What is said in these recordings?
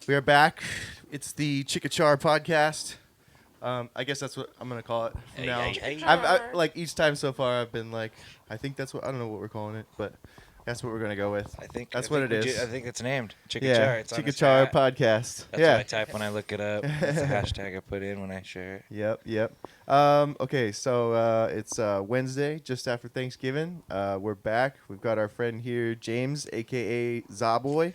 We are back. It's the Chickachar podcast. I guess that's what I'm gonna call it from now. I've like each time so far, I've been like, I think that's what I don't know what we're calling it, but that's what we're gonna go with. I think that's what it is. I think it's named Chickachar. Yeah, it's on Chickachar podcast. That's what I type when I look it up. That's the hashtag I put in when I share it. Yep. Okay, so it's Wednesday, just after Thanksgiving. We're back. We've got our friend here, James, aka Zaboy.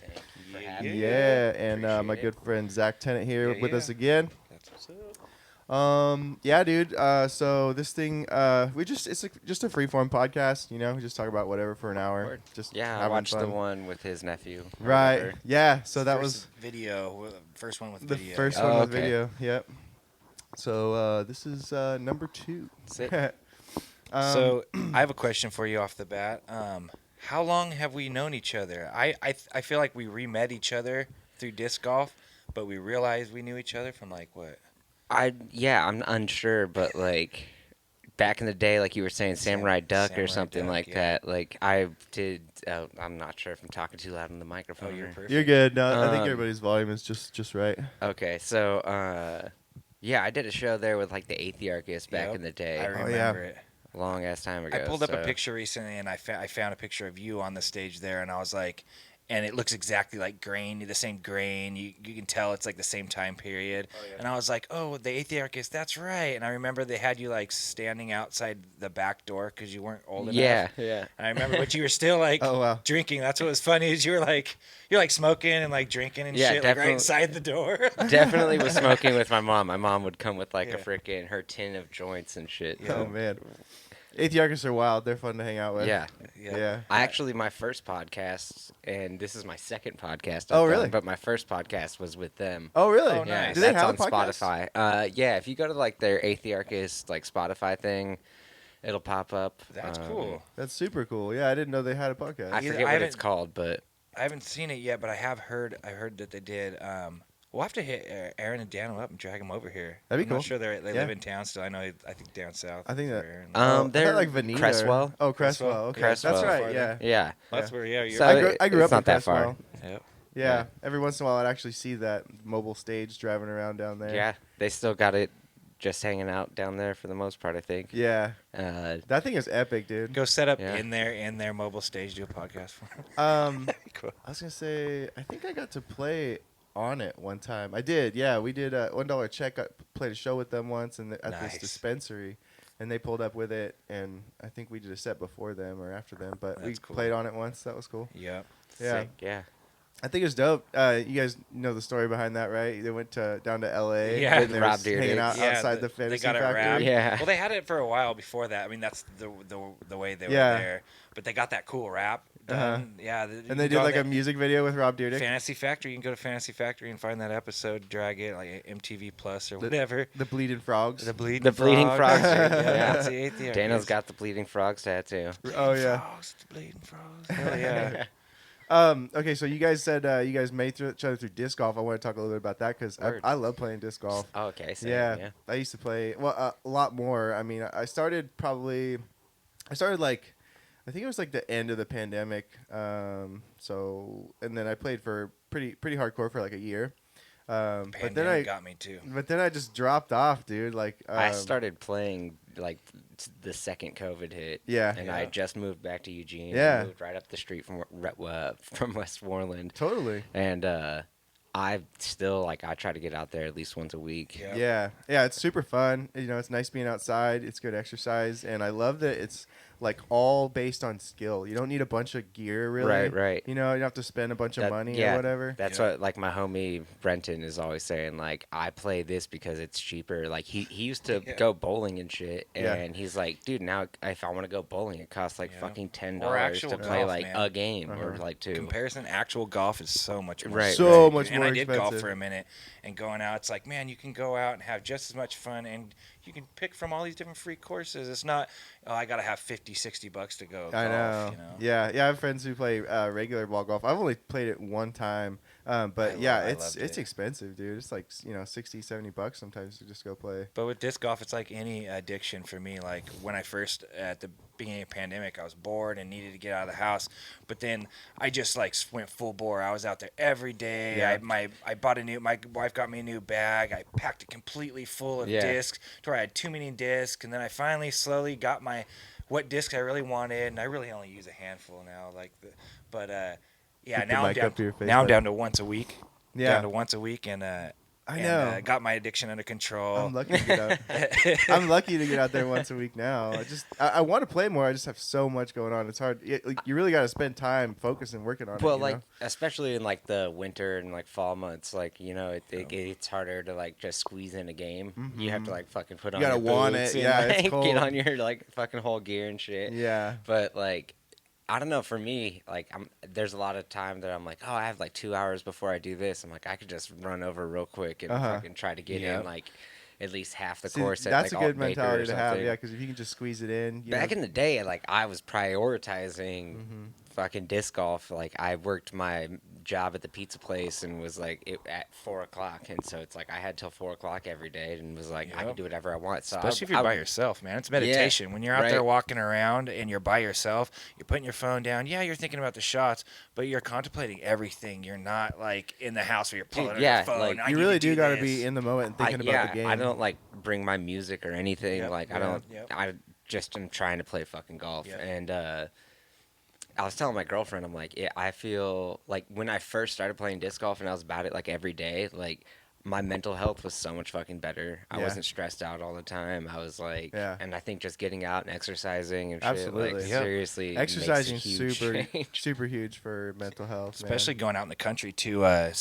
Yeah, and my good friend Zach Tennant here with us again. That's what's up. Yeah, dude. So this thing, it's just a freeform podcast. You know, we just talk about whatever for an hour. Just I watched the one with his nephew. Right. Whatever. Yeah. So that was video. First one with the video. first one with video. Yep. So this is number 2. That's it. So I have a question for you off the bat. How long have we known each other? I feel like we re-met each other through disc golf, but we realized we knew each other from like what? I'm unsure, but like back in the day, like you were saying, Samurai Duck or something like that. Like I did. I'm not sure if I'm talking too loud on the microphone. Oh, you're perfect. You're good. No, I think everybody's volume is just right. Okay, so I did a show there with like the Athearchist back in the day. I remember it. Long ass time ago. I pulled up a picture recently, and I found a picture of you on the stage there, and I was like, and it looks exactly like grain, the same grain. You can tell it's like the same time period. Oh, yeah. And I was like, oh, the Athearchist, that's right. And I remember they had you like standing outside the back door because you weren't old enough. Yeah. And I remember, but you were still like drinking. That's what was funny is you're like smoking and like drinking and shit like right inside the door. Definitely was smoking with my mom. My mom would come with like a freaking her tin of joints and shit. Yeah. Oh man. Athearchists are wild. They're fun to hang out with. Yeah. I actually, my first podcast, and this is my second podcast. Really? But my first podcast was with them. Oh, really? Oh, yeah, nice. Do they that's have on a podcast? Spotify. Yeah, if you go to like their Athearchist like Spotify thing, it'll pop up. That's cool. That's super cool. Yeah, I didn't know they had a podcast. I forget what it's called, but I haven't seen it yet, but I have heard. I heard that they did. We'll have to hit Aaron and Dan up and drag them over here. That'd be cool. I'm not sure they live in town still. I think down south. I think that. they're like Veneta. Cresswell. Oh, Cresswell. Okay, Cresswell. that's right. Yeah. Yeah. That's where. Yeah. You're So I grew up it's not in that Cresswell. far. Yep. Yeah. Every once in a while, I'd actually see that mobile stage driving around down there. Yeah, they still got it just hanging out down there for the most part, I think. Yeah. That thing is epic, dude. Go set up in their mobile stage, do a podcast for them. That'd be cool. I was gonna say, I think I got to play on it one time. I did. Yeah, we did a $1 check. I played a show with them once at this dispensary, and they pulled up with it. And I think we did a set before them or after them, but we played on it once. That was cool. Yep. Yeah. Sick, yeah. I think it was dope. You guys know the story behind that, right? They went down to L.A. Yeah, and they were hanging out outside the fantasy they got factory. It wrapped. Yeah. Well, they had it for a while before that. I mean, that's the way they were there. But they got that cool wrap done. Yeah. And they did like a music video with Rob Dyrdek. Fantasy Factory. You can go to Fantasy Factory and find that episode, drag it, like MTV Plus or whatever. The Bleeding Frogs. The Bleeding Frogs. Yeah, that's the Athearchist. Daniel's got the Bleeding Frogs tattoo. Oh, yeah. Frogs, the Bleeding Frogs. Hell yeah. Okay, so you guys said you guys made each other through disc golf. I want to talk a little bit about that because I love playing disc golf. Oh, okay. So, yeah, I used to play a lot more. I mean, I started like, I think it was like the end of the pandemic. And then I played for pretty hardcore for like a year. But then got me too. But then I just dropped off, dude. Like I started playing like the second COVID hit. Yeah. And I just moved back to Eugene. Yeah. I moved right up the street from Westmoreland. Totally. And I still like I try to get out there at least once a week. Yeah. It's super fun. You know, it's nice being outside. It's good exercise, and I love that it's like all based on skill. You don't need a bunch of gear, really. Right. You know, you don't have to spend a bunch of money or whatever. That's what like my homie Brenton is always saying. Like I play this because it's cheaper. Like he used to go bowling and shit, and he's like, dude, now if I want to go bowling, it costs like fucking $10 to play golf, like a game or like two. Comparison, actual golf is so much more. Much more expensive. And I did golf for a minute, and going out, it's like, man, you can go out and have just as much fun, and you can pick from all these different free courses. It's not, I got to have $50-$60 to go golf. I know. You know? Yeah. I have friends who play regular ball golf. I've only played it one time, But it's expensive, dude. It's like, you know, $60-$70 sometimes to just go play. But with disc golf, it's like any addiction for me. Like when I first, at the beginning of the pandemic, I was bored and needed to get out of the house. But then I just like went full bore. I was out there every day. Yeah. I bought my wife got me a new bag. I packed it completely full of discs to where I had 2 million discs. And then I finally slowly got what discs I really wanted. And I really only use a handful now. Now I'm down to once a week. Yeah. Down to once a week, and I know. Got my addiction under control. I'm lucky to get out. I'm lucky to get out there once a week now. I want to play more. I just have so much going on. It's hard. You really got to spend time focusing, working on it. Well, like especially in like the winter and like fall months, like, you know, it's harder to like just squeeze in a game. Mm-hmm. You have to like fucking put on. You gotta want it. Yeah, and, like, it's cold. Get on your like fucking whole gear and shit. Yeah. But like, I don't know. For me, like, there's a lot of time that I'm like, oh, I have like 2 hours before I do this. I'm like, I could just run over real quick and fucking try to get in like at least half the course. That's like, a good mentality to have, yeah, because if you can just squeeze it in. Back in the day, like, I was prioritizing fucking disc golf. Like, I worked my job at the pizza place and was like at 4 o'clock, and so it's like I had till 4 o'clock every day and was like, I can do whatever I want. So especially if you're by yourself, man. It's meditation. When you're out there walking around and you're by yourself, you're putting your phone down. Yeah, you're thinking about the shots, but you're contemplating everything. You're not like in the house where you're pulling out your phone. Like, you really do got to be in the moment and thinking about the game. I don't like bring my music or anything. I just am trying to play fucking golf. And I was telling my girlfriend, I'm like, I feel like when I first started playing disc golf and I was about it like every day, like my mental health was so much fucking better. I wasn't stressed out all the time. I was like, and I think just getting out and exercising and shit, like seriously, exercising super huge for mental health, especially going out in the country to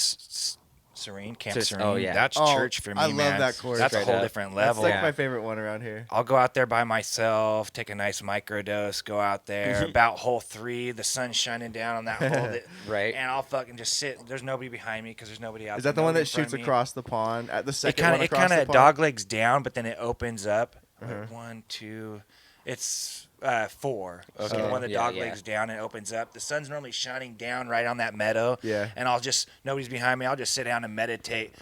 Camp Serene. Oh, yeah. That's church for me, I love that course. That's a whole different level. That's like my favorite one around here. I'll go out there by myself, take a nice microdose, go out there about hole 3, the sun's shining down on that hole. And I'll fucking just sit. There's nobody behind me because there's nobody out there. Is that the one that shoots across the pond at the second one across the pond? It kind of doglegs down, but then it opens up. 1, 2, it's 4. Okay. So the one that dog legs down and opens up. The sun's normally shining down right on that meadow. Yeah. And nobody's behind me. I'll just sit down and meditate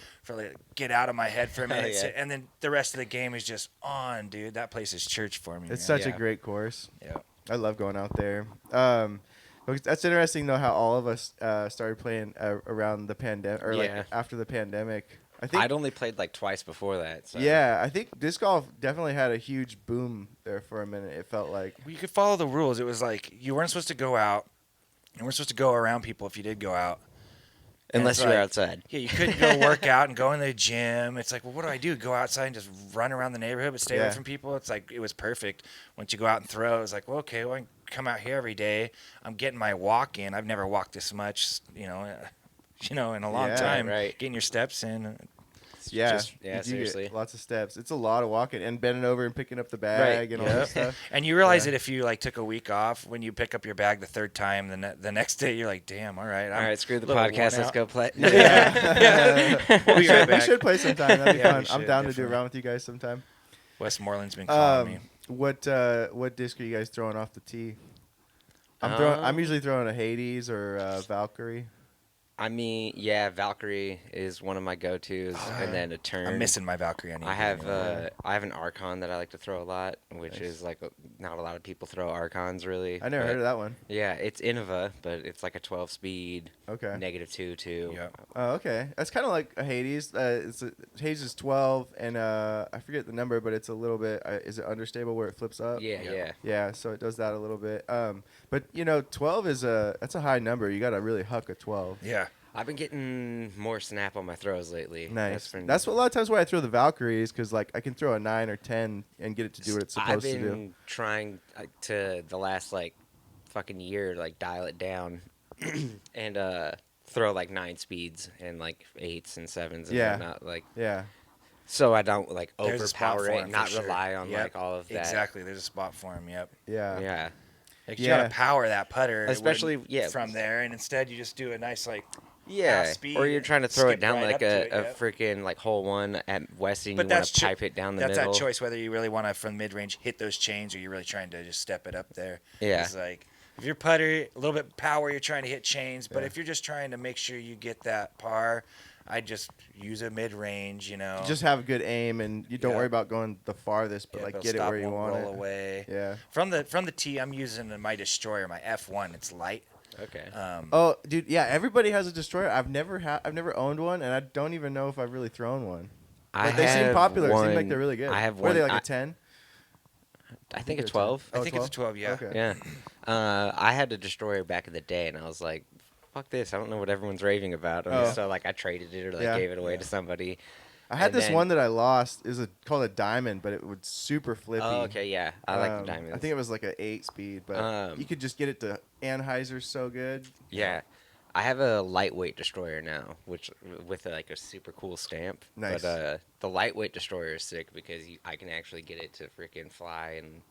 get out of my head for a minute. And then the rest of the game is just on, dude. That place is church for me. It's such a great course. Yeah. I love going out there. That's interesting though how all of us started playing around the pandemic or like after the pandemic. I'd only played like twice before that. So. Yeah, I think disc golf definitely had a huge boom there for a minute. It felt like you could follow the rules. It was like you weren't supposed to go out. You weren't supposed to go around people if you did go out. Unless you were outside. Yeah, you couldn't go work out and go in the gym. It's like, well, what do? Go outside and just run around the neighborhood but stay away from people? It's like, it was perfect. Once you go out and throw, it was like, well, okay, well, I can come out here every day. I'm getting my walk in. I've never walked this much, in a long time. Right. Getting your steps in. Seriously. Lots of steps. It's a lot of walking and bending over and picking up the bag and all that stuff. And you realize that if you like took a week off, when you pick up your bag the third time, the next day you're like, damn, all right, screw the podcast. Let's go play. We should play sometime. That'd be fun. I'm down to do a round with you guys sometime. Westmoreland's been calling me. What disc are you guys throwing off the tee? I'm usually throwing a Hades or a Valkyrie. I mean, Valkyrie is one of my go-tos, and then a turn. I'm missing my Valkyrie. I have an Archon that I like to throw a lot, which is like not a lot of people throw Archons really. I never heard of that one. Yeah, it's Innova, but it's like a 12-speed. Okay. -2 too. Yeah. Oh, okay. That's kind of like a Hades. Hades is 12, and I forget the number, but it's a little bit. Is it understable where it flips up? Yeah. So it does that a little bit. But 12 that's a high number. You got to really huck a 12. Yeah. I've been getting more snap on my throws lately. Nice. That's what a lot of times why I throw the Valkyries, because like I can throw a 9 or 10 and get it to do what it's supposed to do. I've been trying to the last like fucking year like dial it down and throw like 9 speeds and like 8s and 7s and whatnot. Like so I don't like overpower it, not rely on like all of that. Exactly. There's a spot for him. Yep. Yeah. Like you gotta power that putter, especially from there, and instead you just do a nice like speed, or you're trying to throw it down like a freaking like hole 1 at Westing. You want to pipe it down the middle. That's that choice whether you really want to from mid range hit those chains or you're really trying to just step it up there. Yeah, it's like If you're putter, a little bit power, you're trying to hit chains. But if you're just trying to make sure you get that par, I just use a mid-range, Just have a good aim, and you don't worry about going the farthest, but like get it where you want roll it. away. Yeah. From the tee, I'm using my Destroyer, my F1. It's light. Okay. Oh, dude, yeah. Everybody has a Destroyer. I've never owned one, and I don't even know if I've really thrown one. But they seem popular. It seems like they're really good. I have What are one. they, like a 10? I think a 12. I think it's a 12. Yeah. Okay. Yeah. I had a Destroyer back in the day, and I was like, fuck this. I don't know what everyone's raving about. So, like, I traded it or, like, gave it away to somebody. I had this one that I lost. It was called a Diamond, but it was super flippy. Oh, okay, yeah. I like the Diamonds. I think it was like an 8-speed, but you could just get it to Anheuser so good. Yeah. I have a lightweight Destroyer now, which with like a super cool stamp. Nice. But the lightweight Destroyer is sick because I can actually get it to freaking fly and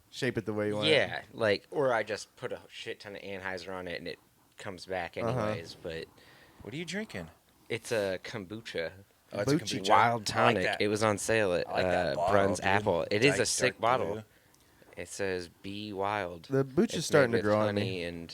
shape it the way you want. Yeah, like or I just put a shit ton of Anheuser on it and it comes back anyways. But what are you drinking? It's a kombucha. Oh, it's a kombucha. Wild tonic. Like it was on sale at Bruns Apple. It is a sick bottle. Blue. It says "Be Wild." The kombucha's starting to grow on me. And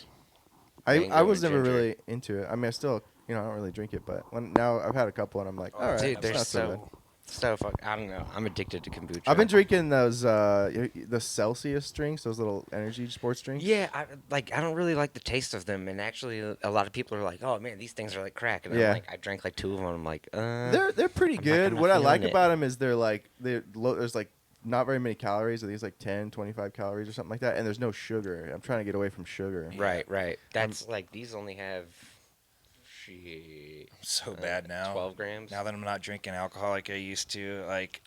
I was never really into it. I mean, I still, I don't really drink it, but now I've had a couple, and I'm like, all right, dude, they're not so bad. So fuck. I don't know. I'm addicted to kombucha. I've been drinking those the Celsius drinks, those little energy sports drinks. Yeah, I don't really like the taste of them, and actually, a lot of people are like, "Oh man, these things are like crack." And I'm like, I drank like 2 of them. I'm like, they're pretty good. What I like about them is they're there's like not very many calories. I think it's like 10, 25 calories or something like that, and there's no sugar. I'm trying to get away from sugar. Right. That's like these only have. So bad now. 12 grams. Now that I'm not drinking alcohol like I used to, like,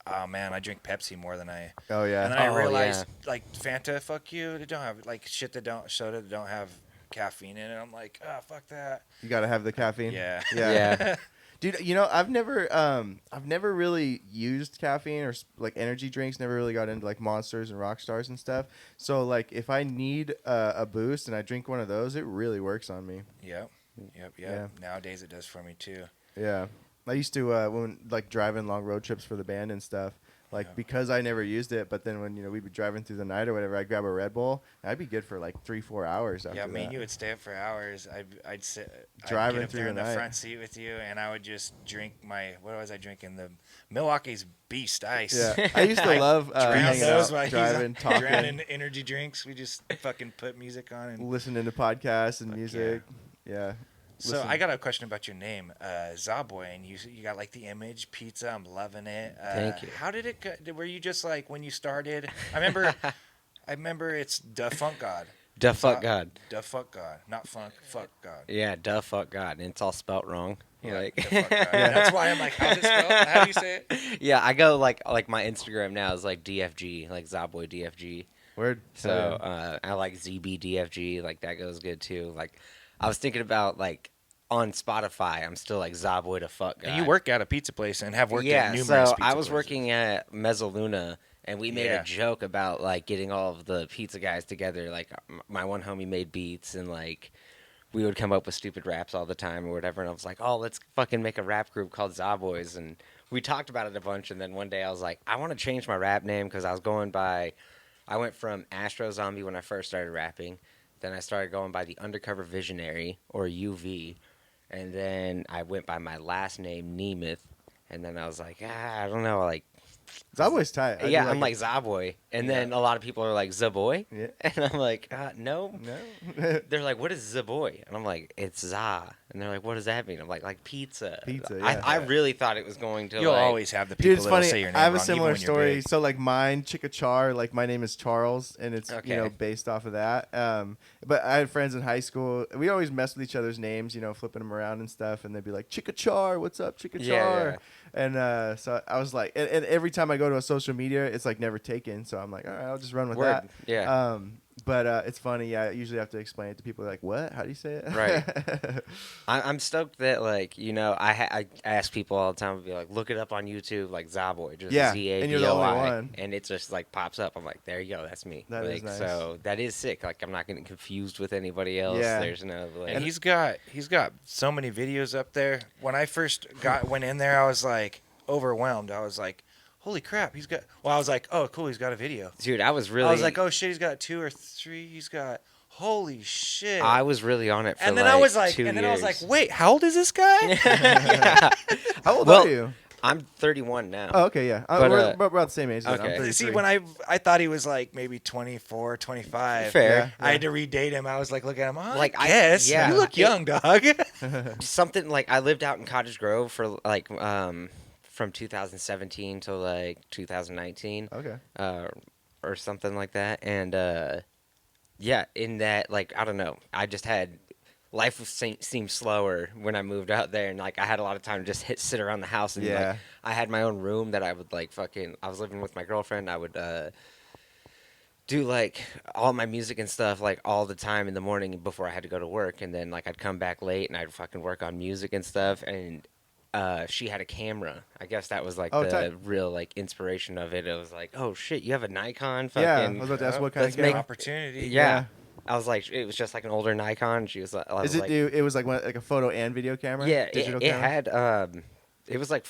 oh man, I drink Pepsi more than I. Oh yeah. And then I realized, like, Fanta, fuck you. They don't have like shit soda that don't have caffeine in it. I'm like, oh fuck that. You gotta have the caffeine. Yeah. Dude, I've never really used caffeine or like energy drinks. Never really got into like Monsters and Rockstars and stuff. So like, if I need a boost and I drink one of those, it really works on me. Yep. Yeah. Nowadays it does for me too. Yeah, I used to when like driving long road trips for the band and stuff. Like because I never used it, but then when we'd be driving through the night or whatever, I'd grab a Red Bull. And I'd be good for like 3-4 hours after that. Yeah, me and you would stay up for hours. I'd sit driving I'd get up through there in the night. front seat with you, and I would just drink what was I drinking? The Milwaukee's Beast Ice. Yeah, I used to love hanging out, driving, talking, drowning energy drinks. We just fucking put music on and listening to podcasts and music. Yeah. So I got a question about your name, Zaboy, and you got like the image pizza. I'm loving it. Thank you. How did it go? Were you just like when you started? I remember it's Da Funk God. Da Fuck God. Da Fuck God, not Funk. Fuck God. Yeah, Da Fuck God, and it's all spelt wrong. Yeah, like, Da Fuck God. That's why I'm like, how's it spelled? How do you say it? Yeah, I go like my Instagram now is like DFG, like Zaboy DFG. Word. So I like ZB DFG, like that goes good too. Like I was thinking about like on Spotify, I'm still like Zaboy Da Fuck God. And you work at a pizza place and have worked at numerous pizza so I was places. working at Mezzaluna, and we made a joke about like getting all of the pizza guys together. Like my one homie made beats, and like we would come up with stupid raps all the time or whatever. And I was like, oh, let's fucking make a rap group called Zaboys. And we talked about it a bunch. And then one day I was like, I want to change my rap name because I went from Astro Zombie when I first started rapping. Then I started going by the Undercover Visionary, or UV. And then I went by my last name, Nemith. And then I was like, I don't know, like... Zaboy's tight. I'm like Zaboy. And then a lot of people are like, Zaboy? Yeah. And I'm like, no. No. They're like, what is Zaboy? And I'm like, it's Za. And they're like, what does that mean? I'm like pizza. Pizza, yeah. I really thought it was going to You'll like... always have the Dude, people it's that funny. say your name I have a wrong, even similar when you're story. big. So like mine, Chicka-Char, like my name is Charles, and it's based off of that. But I had friends in high school. We always messed with each other's names, flipping them around and stuff, and they'd be like, Chicka-Char, what's up, Chicka-Char? Yeah. And so I was like, and every time I go to a social media, it's like never taken. So I'm like, all right, I'll just run with that. Yeah. But it's funny. Yeah, I usually have to explain it to people. Like, what? How do you say it? Right. I'm stoked that like I ask people all the time. I'll be like, look it up on YouTube, like Zaboy, just Z-A-B-O-I, and you're the only one. and it just like pops up. I'm like, there you go, that's me. That like, is nice. So that is sick. Like I'm not getting confused with anybody else. Yeah. There's no like. And he's got so many videos up there. When I first went in there, I was like overwhelmed. I was like, holy crap, he's got. Well, I was like, oh, cool, he's got a video. Dude, I was like, oh shit, he's got 2 or 3. He's got. Holy shit! I was really on it for and then like I was like, 2 and then years. I was like, wait, how old is this guy? Yeah. How old Well, are you? I'm 31 now. Oh, okay, yeah. But, we're about the same age. Then. okay. I'm 33. See, when I thought he was like maybe 24, 25. Fair. I had to redate him. I was like, look at him. Oh, Like, I guess. yeah. You look young, dog. Something like I lived out in Cottage Grove for like from 2017 to like 2019. Okay. Or something like that. And yeah, in that, like, I don't know, I just had life seemed slower when I moved out there, and like I had a lot of time to just sit around the house, and like I had my own room that I would like I was living with my girlfriend. I would do like all my music and stuff like all the time in the morning before I had to go to work, and then like I'd come back late and I'd fucking work on music and stuff. And she had a camera. I guess that was like the real like inspiration of it. It was like, oh shit, you have a Nikon? Fucking, yeah, I was about to ask what kind of camera. Opportunity. Yeah. I was like, it was just like an older Nikon. She was like, It was like a photo and video camera. Yeah, digital it camera? had it was like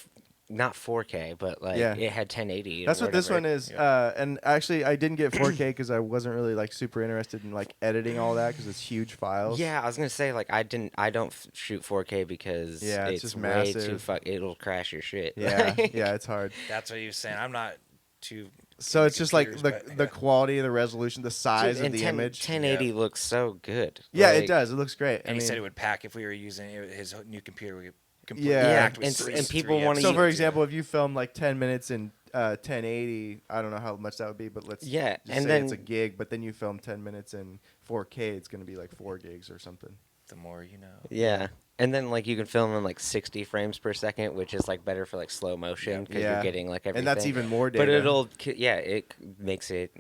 not 4K, but like it had 1080. That's what this one is. And actually, I didn't get 4K because I wasn't really like super interested in like editing all that because it's huge files. Yeah, I was gonna say like I don't shoot 4K because it's just way massive. too it'll crash your shit. Yeah, yeah, it's hard. That's what he was saying. I'm not too. So it's just like the quality, the resolution, the size of the image. 1080 looks so good. Yeah, like, it does. It looks great. And he said it would pack if we were using his new computer. We Yeah, and people want to. So for example, if you film like 10 minutes in 1080, I don't know how much that would be, but let's just and say then it's a gig. But then you film 10 minutes in 4K, it's going to be like 4 gigs or something. The more you know. Yeah. And then, like, you can film in, like, 60 frames per second, which is, like, better for, like, slow motion because you're getting, like, everything. And that's even more data. But it makes it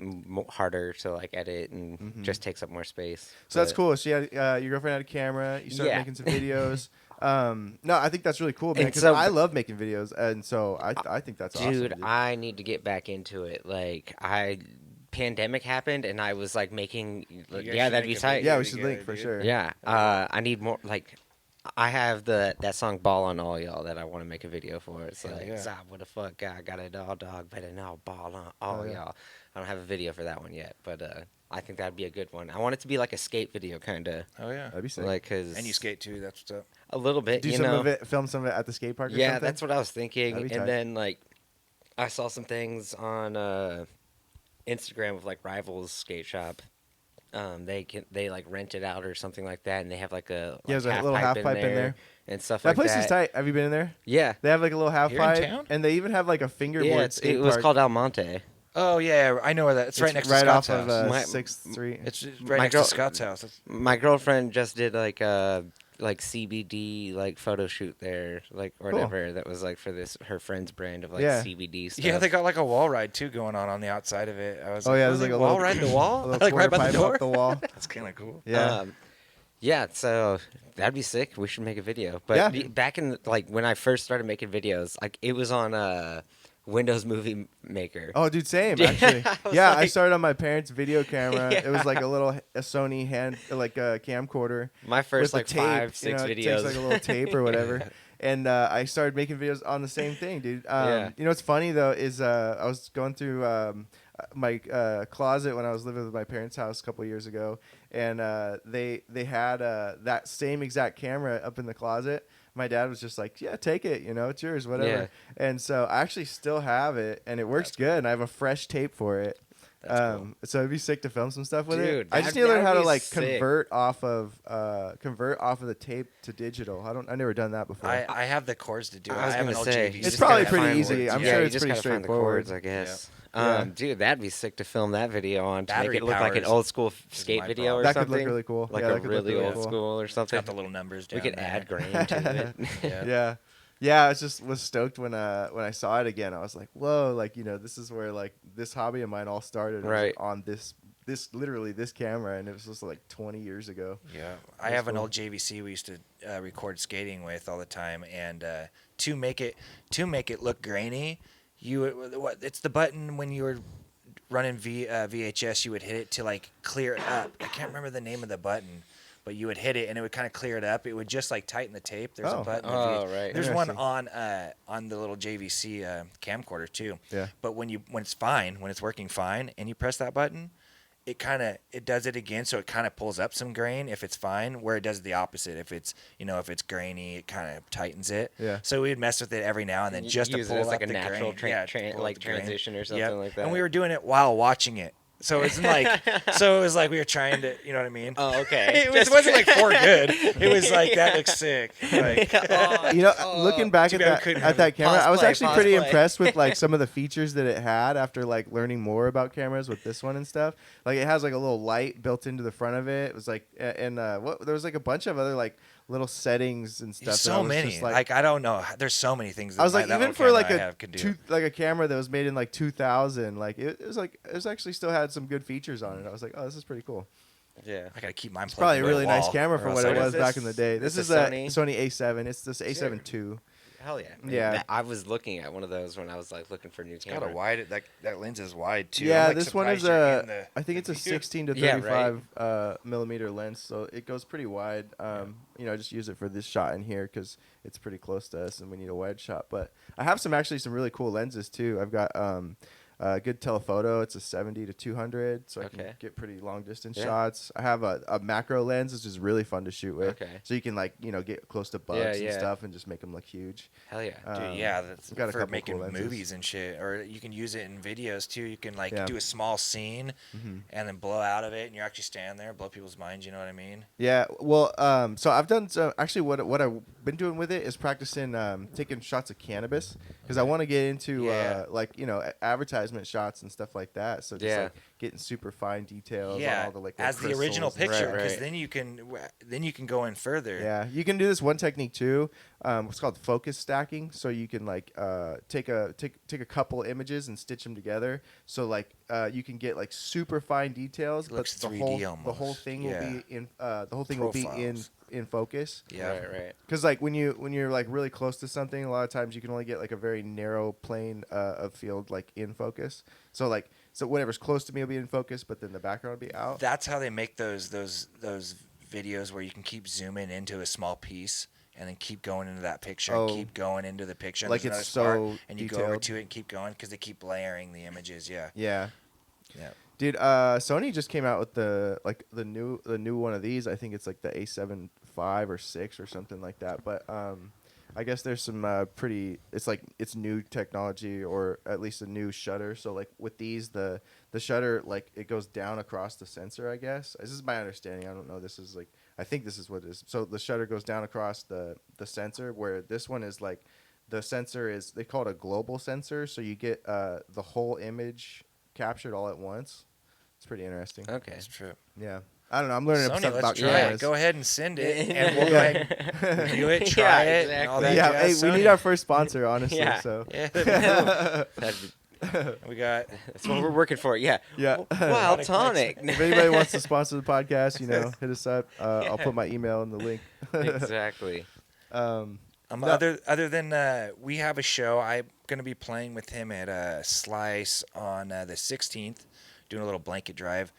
harder to, like, edit and just takes up more space. So that's cool. So, your girlfriend had a camera. You started making some videos. No, I think that's really cool, man, because I love making videos. And so I think that's awesome. Dude, I need to get back into it. Like, pandemic happened, and I was, like, making... that'd be tight. Yeah, we should link for sure. Yeah. I need more, like... I have that song "Ball on All Y'all" that I want to make a video for. It's like, what the fuck, I got a dog, better know ball on all y'all. I don't have a video for that one yet, but I think that'd be a good one. I want it to be like a skate video, kind of. Oh yeah, that'd be sick. Like, cause and you skate too. That's what's up. A little bit. Film some of it at the skate park. Or yeah, something? that's what I was thinking. And tight. then like, I saw some things on Instagram of like Rivals Skate Shop. They like rent it out or something like that, and they have like a there's a little half pipe in there and stuff that like that. That place is tight. Have you been in there? Yeah, they have like a little half Here pipe, in town? and they even have like a fingerboard skate it was park. called Almonte. Oh yeah, I know where that. It's right next to Scott's off house. of 6th Street. It's right next to Scott's house. My girlfriend just did like CBD like photo shoot there, like or whatever. That was like for her friend's brand of like CBD stuff. Yeah, they got like a wall ride too going on the outside of it. I was there's like a wall little ride the wall, like right by the door. Up the wall. That's kind of cool. Yeah. Yeah, so that'd be sick. We should make a video. But back in like when I first started making videos, like it was on Windows Movie Maker. Oh, dude, same actually. I started on my parents' video camera. It was like a Sony camcorder. My first with like tape, 5-6 videos. It takes like a little tape or whatever. And I started making videos on the same thing, dude. You know what's funny though is I was going through my closet when I was living with my parents' house a couple of years ago, and they had that same exact camera up in the closet. My dad was just like, yeah, take it, it's yours, whatever. Yeah. And so I actually still have it, and it works good, and I have a fresh tape for it. Cool. So it'd be sick to film some stuff with it. I just need to learn how to like convert off of the tape to digital. I've never done that before. I have the cords to do it. I was have gonna an say LGV. It's probably pretty easy. I'm sure you it's just pretty gotta find the straightforward. cords, I guess. Yeah. Dude, that'd be sick to film that video on to make it look like an powers old school skate video or that something. That could look really cool. Like a really old school or something. Got the little numbers down We could there. add grain to it. Yeah, I was stoked when I saw it again. I was like, whoa, like, this is where like this hobby of mine all started right on this literally this camera, and it was just like 20 years ago. Yeah, I have an old JVC we used to record skating with all the time, and to make it look grainy, it's the button when you were running VHS, you would hit it to like clear it up. I can't remember the name of the button, but you would hit it and it would kind of clear it up. It would just like tighten the tape. There's a button. Right. There's one on the little JVC camcorder too. Yeah. But when it's fine, when it's working fine, and you press that button, it does it again, so it kind of pulls up some grain if it's fine, where it does the opposite. If it's grainy, it kind of tightens it. Yeah. So we'd mess with it every now and then just to use pull it as up like a the natural grain. transition or something like that. And we were doing it while watching it. So it's like, so it was like we were trying to, you know what I mean? Oh, okay. It wasn't like for good. It was like that looks sick. Like, looking back at that camera, I was actually pretty play. impressed with like some of the features that it had after like learning more about cameras with this one and stuff. Like it has like a little light built into the front of it. It was like, and there was like a bunch of other like little settings and stuff. So many. Like I don't know. There's so many things. That I was like, even for like a camera that was made in like 2000, like it was actually still had some good features on it. I was like, oh, this is pretty cool. Yeah, I gotta keep mine. It's probably a really nice camera for what it was back in the day. This is a a Sony A7. It's this A7 II. Hell yeah. Yeah. I was looking at one of those when I was like looking for a new camera. Got a wide. That lens is wide too. Yeah, like this one is I think it's a 16 to 35 millimeter lens, so it goes pretty wide. I just use it for this shot in here because it's pretty close to us and we need a wide shot. But I have some really cool lenses too. I've got good telephoto. It's a 70 to 200, so I can get pretty long distance shots. I have a macro lens, which is really fun to shoot with. So you can get close to bugs and stuff and just make them look huge. Hell yeah. Dude, that's got for making cool movies and shit. Or you can use it in videos too. You can do a small scene and then blow out of it, and you're actually standing there, blow people's minds. You know what I mean? Yeah. Well, so I've done actually what I've been doing with it is practicing taking shots of cannabis because I want to get into advertising shots and stuff like that. So just like getting super fine details on all the as the original picture, because then you can go in further. Yeah, you can do this one technique too. It's called focus stacking. So you can take a couple images and stitch them together. So you can get super fine details, but the whole thing will be in focus. Yeah, right. Because when you're really close to something, a lot of times you can only get a very narrow plane of field in focus. So whatever's close to me will be in focus, but then the background will be out. That's how they make those videos where you can keep zooming into a small piece and then keep going into that picture and keep going into the picture. And it's so and you detailed. go over to it and keep going because they keep layering the images. Yeah. Yeah. Yeah. Dude, Sony just came out with the new one of these. I think it's the A7 V or 6 or something like that. But I guess there's some it's new technology or at least a new shutter. So with these, the shutter it goes down across the sensor. I guess this is my understanding. I don't know. This is I think this is what it is. So the shutter goes down across the sensor, where this one is the sensor is, they call it a global sensor. So you get the whole image captured all at once. It's pretty interesting. Okay. That's true. Yeah. I don't know. I'm learning Sony, stuff about try cameras. it. Go ahead and send it, and we'll go ahead and review it, try it, exactly. and all that. Yeah, jazz. hey, we need our first sponsor, honestly. Yeah. So We got. That's what we're working for. Yeah. Yeah. Wild tonic. If anybody wants to sponsor the podcast, hit us up. I'll put my email in the link. Exactly. Other than we have a show, I'm gonna be playing with him at Slice on the 16th, doing a little blanket drive.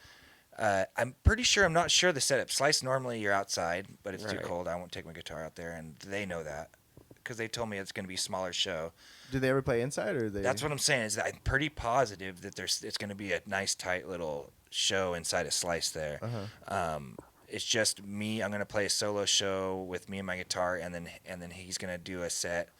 I'm not sure the setup. Slice, normally you're outside, but it's too cold. I won't take my guitar out there, and they know that because they told me it's going to be a smaller show. Do they ever play inside, or they? That's what I'm saying. Is that I'm pretty positive that it's going to be a nice, tight little show inside of Slice there. It's just me. I'm going to play a solo show with me and my guitar, and then he's going to do a set.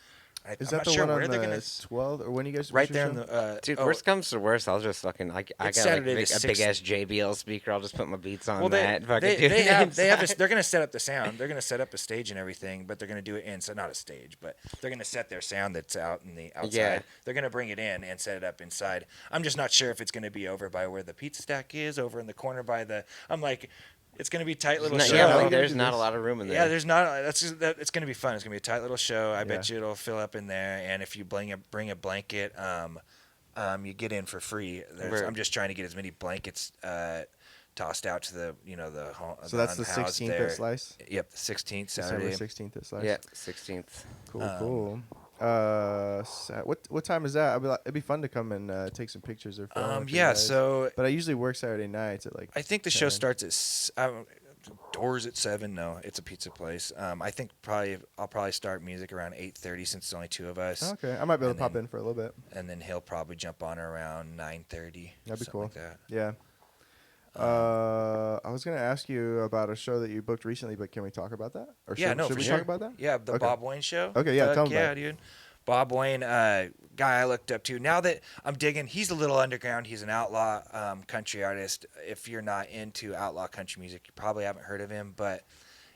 Is that the one on the 12th, or when you guys? Right there in the dude. Worst comes to worst, I'll just fucking I got a big ass JBL speaker. I'll just put my beats on that. They're gonna set up the sound. They're gonna set up a stage and everything, but they're gonna do it inside. Not a stage, but they're gonna set their sound that's out in the outside. Yeah. They're gonna bring it in and set it up inside. I'm just not sure if it's gonna be over by where the pizza stack is, over in the corner by the. I'm like. It's gonna be a tight little show. Yeah, there's not a lot of room in there. Yeah, there's not. It's gonna be fun. It's gonna be a tight little show. I bet you it'll fill up in there. And if you bring a blanket, you get in for free. I'm just trying to get as many blankets tossed out to the So that's the 16th at Slice. Yep, the 16th Saturday. December 16th at Slice. Yeah, 16th. Cool. What time is that? It'd be fun to come and take some pictures or film. Yeah. So. But I usually work Saturday nights at I think the show starts at. doors at 7. No, it's a pizza place. I think I'll probably start music around 8:30 since it's only 2 of us. Okay, I might be able to pop in for a little bit. And then he'll probably jump on around 9:30. That'd be cool. Like that. Yeah. I was gonna ask you about a show that you booked recently, but can we talk about that? Or should we talk about that? Yeah, the Bob Wayne show. Okay, yeah, tell me about it. Dude. Bob Wayne, guy I looked up to. Now that I'm digging, he's a little underground. He's an outlaw country artist. If you're not into outlaw country music, you probably haven't heard of him. But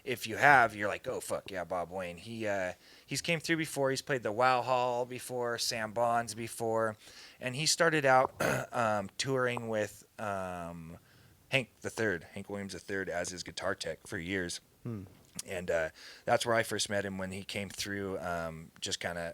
if you have, you're like, oh fuck yeah, Bob Wayne. He's came through before. He's played the Wow Hall before, Sam Bonds before, and he started out touring with Hank Williams III, as his guitar tech for years. And that's where I first met him when he came through. Just kind of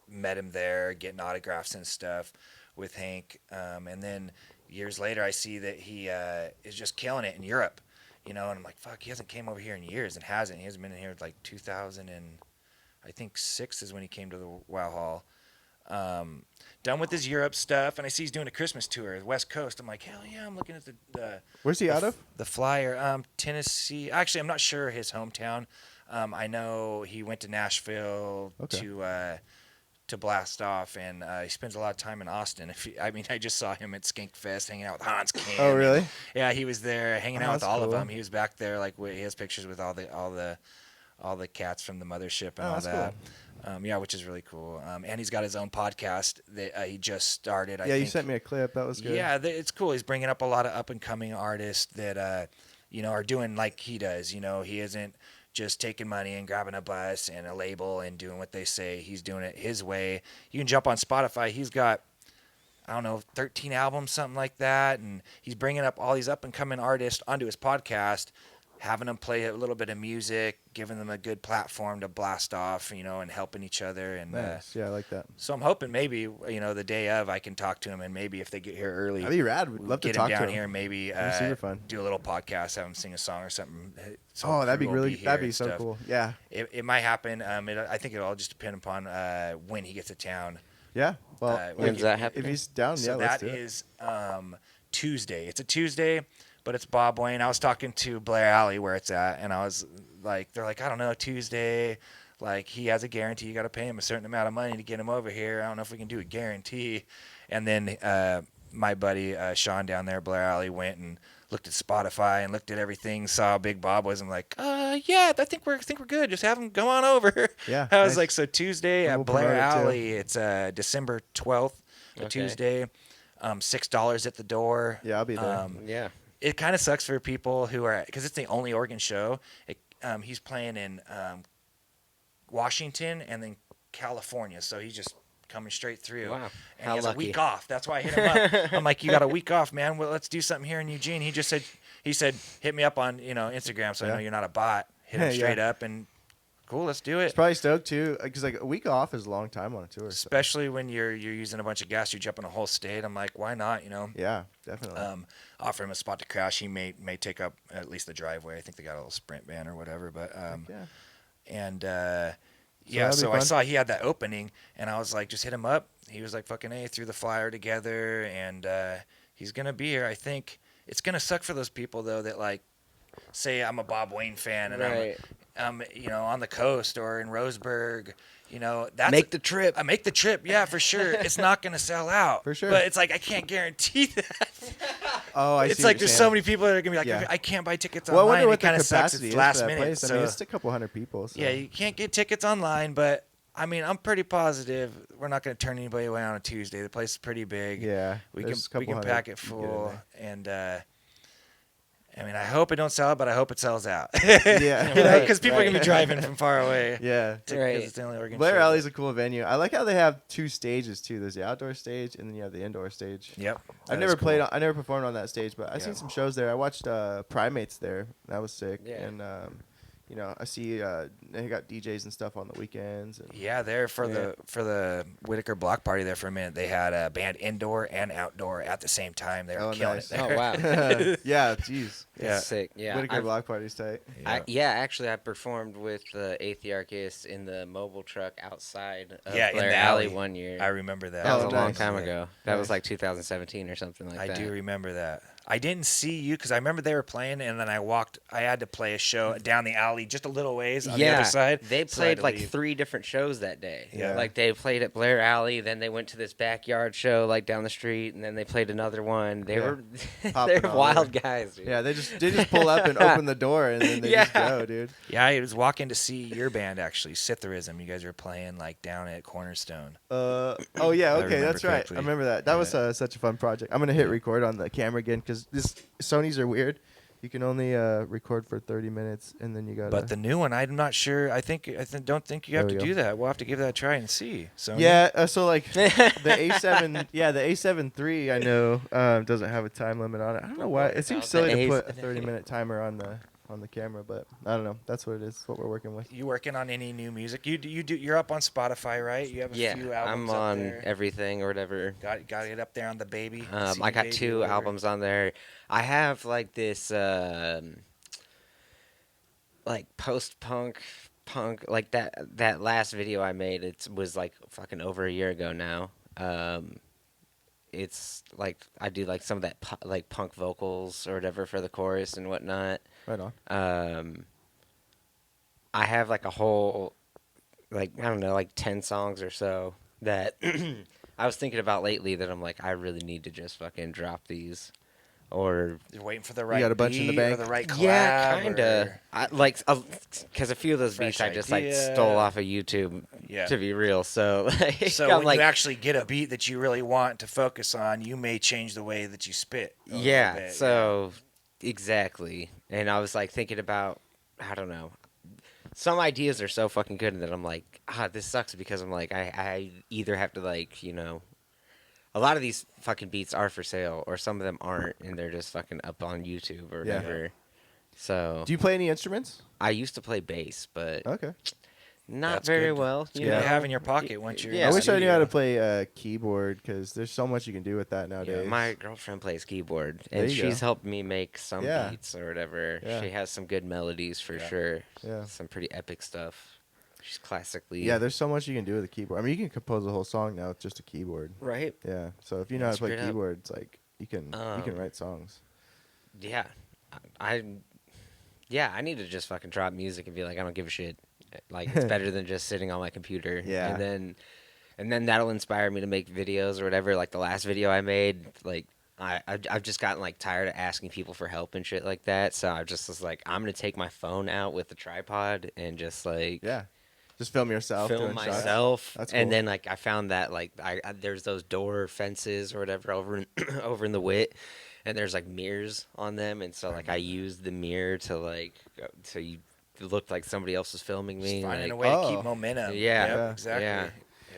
met him there, getting autographs and stuff with Hank. And then years later, I see that he is just killing it in Europe, and I'm like, fuck, he hasn't came over here in years, and hasn't. He hasn't been in here like 2006 is when he came to the Wow Hall. Done with his Europe stuff, and I see he's doing a Christmas tour, West Coast. I'm like, hell yeah! I'm looking at the Where's he out of? The flyer, Tennessee. Actually, I'm not sure his hometown. I know he went to Nashville to blast off, and he spends a lot of time in Austin. I just saw him at Skink Fest hanging out with Hans Kim. Oh, really? Yeah, he was there hanging out with all of cool. them. He was back there, like he has pictures with all the cats from the mothership and all that. Cool. Which is really cool. And he's got his own podcast that he just started. I think. You sent me a clip. That was good. Yeah, it's cool. He's bringing up a lot of up-and-coming artists that, are doing like he does. He isn't just taking money and grabbing a bus and a label and doing what they say. He's doing it his way. You can jump on Spotify. He's got, 13 albums, something like that. And he's bringing up all these up-and-coming artists onto his podcast, having them play a little bit of music, giving them a good platform to blast off, and helping each other. And nice. Yeah, I like that. So I'm hoping maybe, the day of I can talk to him, and maybe if they get here early, that'd be rad. We'd love to talk to him. Get him down here and maybe super fun. Do a little podcast, have him sing a song or something. That'd be so cool. Yeah. It might happen. I think it'll all just depend upon when he gets to town. Yeah. Well, when's that happen? If he's down, so let's do it. That is Tuesday. It's a Tuesday. But it's Bob Wayne. I was talking to Blairalley where it's at, and I was like, they're like, I don't know, Tuesday. Like, he has a guarantee. You got to pay him a certain amount of money to get him over here. I don't know if we can do a guarantee. And then my buddy Sean down there, Blairalley, went and looked at Spotify and looked at everything, saw how big Bob was. I'm like, yeah, I think we're good. Just have him go on over. Yeah. I was like, so Tuesday at Blairalley, it's December 12th, Tuesday. $6 at the door. Yeah, I'll be there. Yeah. It kind of sucks for people who are, because it's the only Oregon show. He's playing in Washington and then California, so he's just coming straight through. Wow, and he has a week off. That's why I hit him up. I'm like, you got a week off, man. Well, let's do something here in Eugene. He said, hit me up on Instagram, so I know you're not a bot. Hit him straight up, and cool, let's do it. He's probably stoked too, because like a week off is a long time on a tour. Especially when you're using a bunch of gas, you're jumping a whole state. I'm like, why not? Yeah, definitely. Offer him a spot to crash. He may take up at least the driveway. I think they got a little sprint van or whatever. But so I saw he had that opening, and I was like, just hit him up. He was like, fucking A, threw the flyer together, and he's gonna be here. I think it's gonna suck for those people though that like, say I'm a Bob Wayne fan and I'm on the coast or in Roseburg. Make the trip. I make the trip, yeah, for sure. It's not gonna sell out, for sure. But it's like I can't guarantee that. Oh, I see. It's like there's so many people that are gonna be like, I can't buy tickets online. I wonder what it kind the of sucks. capacity It's is last for that minute. place. So, I mean, it's a couple hundred people. So. Yeah, you can't get tickets online, but I mean, I'm pretty positive we're not gonna turn anybody away on a Tuesday. The place is pretty big. Yeah, we can pack it full, and I mean, I hope it don't sell out, but I hope it sells out. Yeah, because people are gonna be driving from far away. Yeah, because it's the only Oregon Blairalley is a cool venue. I like how they have two stages too. There's the outdoor stage and then you have the indoor stage. Yep. I never performed on that stage, but I've seen some shows there. I watched Primates there. That was sick. Yeah. And I see they got DJs and stuff on the weekends. And, Yeah, there for the Whitaker block party there for a minute, they had a band indoor and outdoor at the same time. They were killing it there. Oh wow. Yeah, jeez. That's sick. Yeah. Whitaker block party's tight. Actually, I performed with Athearchus in the mobile truck outside of in the Blairalley alley one year. I remember that. That was a long nice. time ago. That was like 2017 or something like that. I do remember that. I didn't see you because I remember they were playing, and then I had to play a show down the alley just a little ways on the other side. They played like 3 different shows that day. Yeah. Like they played at Blairalley, then they went to this backyard show like down the street, and then they played another one. They were they're wild guys, dude. Yeah, they just pull up and open the door, and then they just go, dude. Yeah, I was walking to see your band actually, Scytherism. You guys were playing like down at Cornerstone. Oh yeah, okay, remember that's right. correctly. I remember that. That was such a fun project. I'm gonna hit record on the camera again because this Sony's are weird. You can only record for 30 minutes, and then you got. But the new one, I'm not sure. I don't think you have to do that. We'll have to give that a try and see. So yeah, so like the A7, the A7 III, I know doesn't have a time limit on it. I don't know why. It seems silly to put a 30-minute timer on the camera, but I don't know. That's what it is. What we're working with. You working on any new music? You're up on Spotify, right? You have a few albums. I'm on up there. everything or whatever. Got it up there on the baby. I got 2 albums on there. I have like this like post-punk like that last video I made. It was like fucking over a year ago now. It's like I do like some of that like punk vocals or whatever for the chorus and whatnot. Right on. I have like a whole, like, I don't know, like 10 songs or so that I was thinking about lately that I'm like, I really need to just fucking drop these. Or you're waiting for the right. You got a bunch in the bank. Or the right collab. Yeah, kind of. I like because a few of those beats I just like stole off of YouTube. Yeah. To be real, so like, so I'm when like, you actually get a beat that you really want to focus on, you may change the way that you spit. Yeah. So exactly, and I was like thinking about, I don't know. Some ideas are so fucking good that I'm like, this sucks because I'm like, I either have to like, a lot of these fucking beats are for sale, or some of them aren't, and they're just fucking up on YouTube or whatever. Yeah. So. Do you play any instruments? I used to play bass, but okay. Not That's very good. well. It's good to have in your pocket once you're. Yeah, I wish I knew how to play keyboard because there's so much you can do with that nowadays. Yeah, my girlfriend plays keyboard, There and you she's go. helped me make some beats or whatever. Yeah. She has some good melodies for sure. Yeah. Some pretty epic stuff. She's classically. Yeah, there's so much you can do with a keyboard. I mean, you can compose a whole song now with just a keyboard. Right. Yeah. So if you know how to play Straight up. keyboard, it's like you can write songs. Yeah. I need to just fucking drop music and be like, I don't give a shit. Like, it's better than just sitting on my computer. Yeah. And then that'll inspire me to make videos or whatever. Like the last video I made, like I've just gotten like tired of asking people for help and shit like that. So I just was like, I'm gonna take my phone out with the tripod and just like just film yourself. Film doing myself. Shots. That's cool. And then like I found that like I there's those door fences or whatever over in the wit. And there's like mirrors on them, and so like I used the mirror to like so you looked like somebody else was filming me. Just finding like, a way to keep momentum. Yeah. Yep, exactly. Yeah.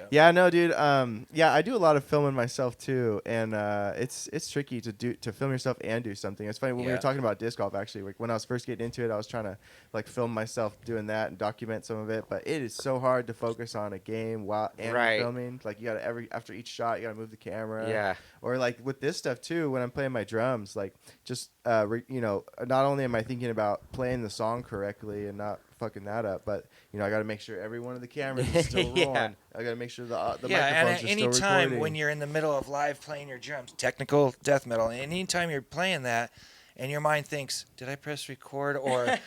Yeah, no, dude. I do a lot of filming myself too, and it's tricky to film yourself and do something. It's funny when we were talking about disc golf. Actually, like when I was first getting into it, I was trying to like film myself doing that and document some of it. But it is so hard to focus on a game while filming. Like you gotta after each shot, you gotta move the camera. Yeah. Or like with this stuff too, when I'm playing my drums, like just not only am I thinking about playing the song correctly and not fucking that up, but I got to make sure every one of the cameras is still rolling. I got to make sure the microphones and at are any still time recording. when you're in the middle of live playing your drums, technical death metal, and any time you're playing that, and your mind thinks, "Did I press record?" or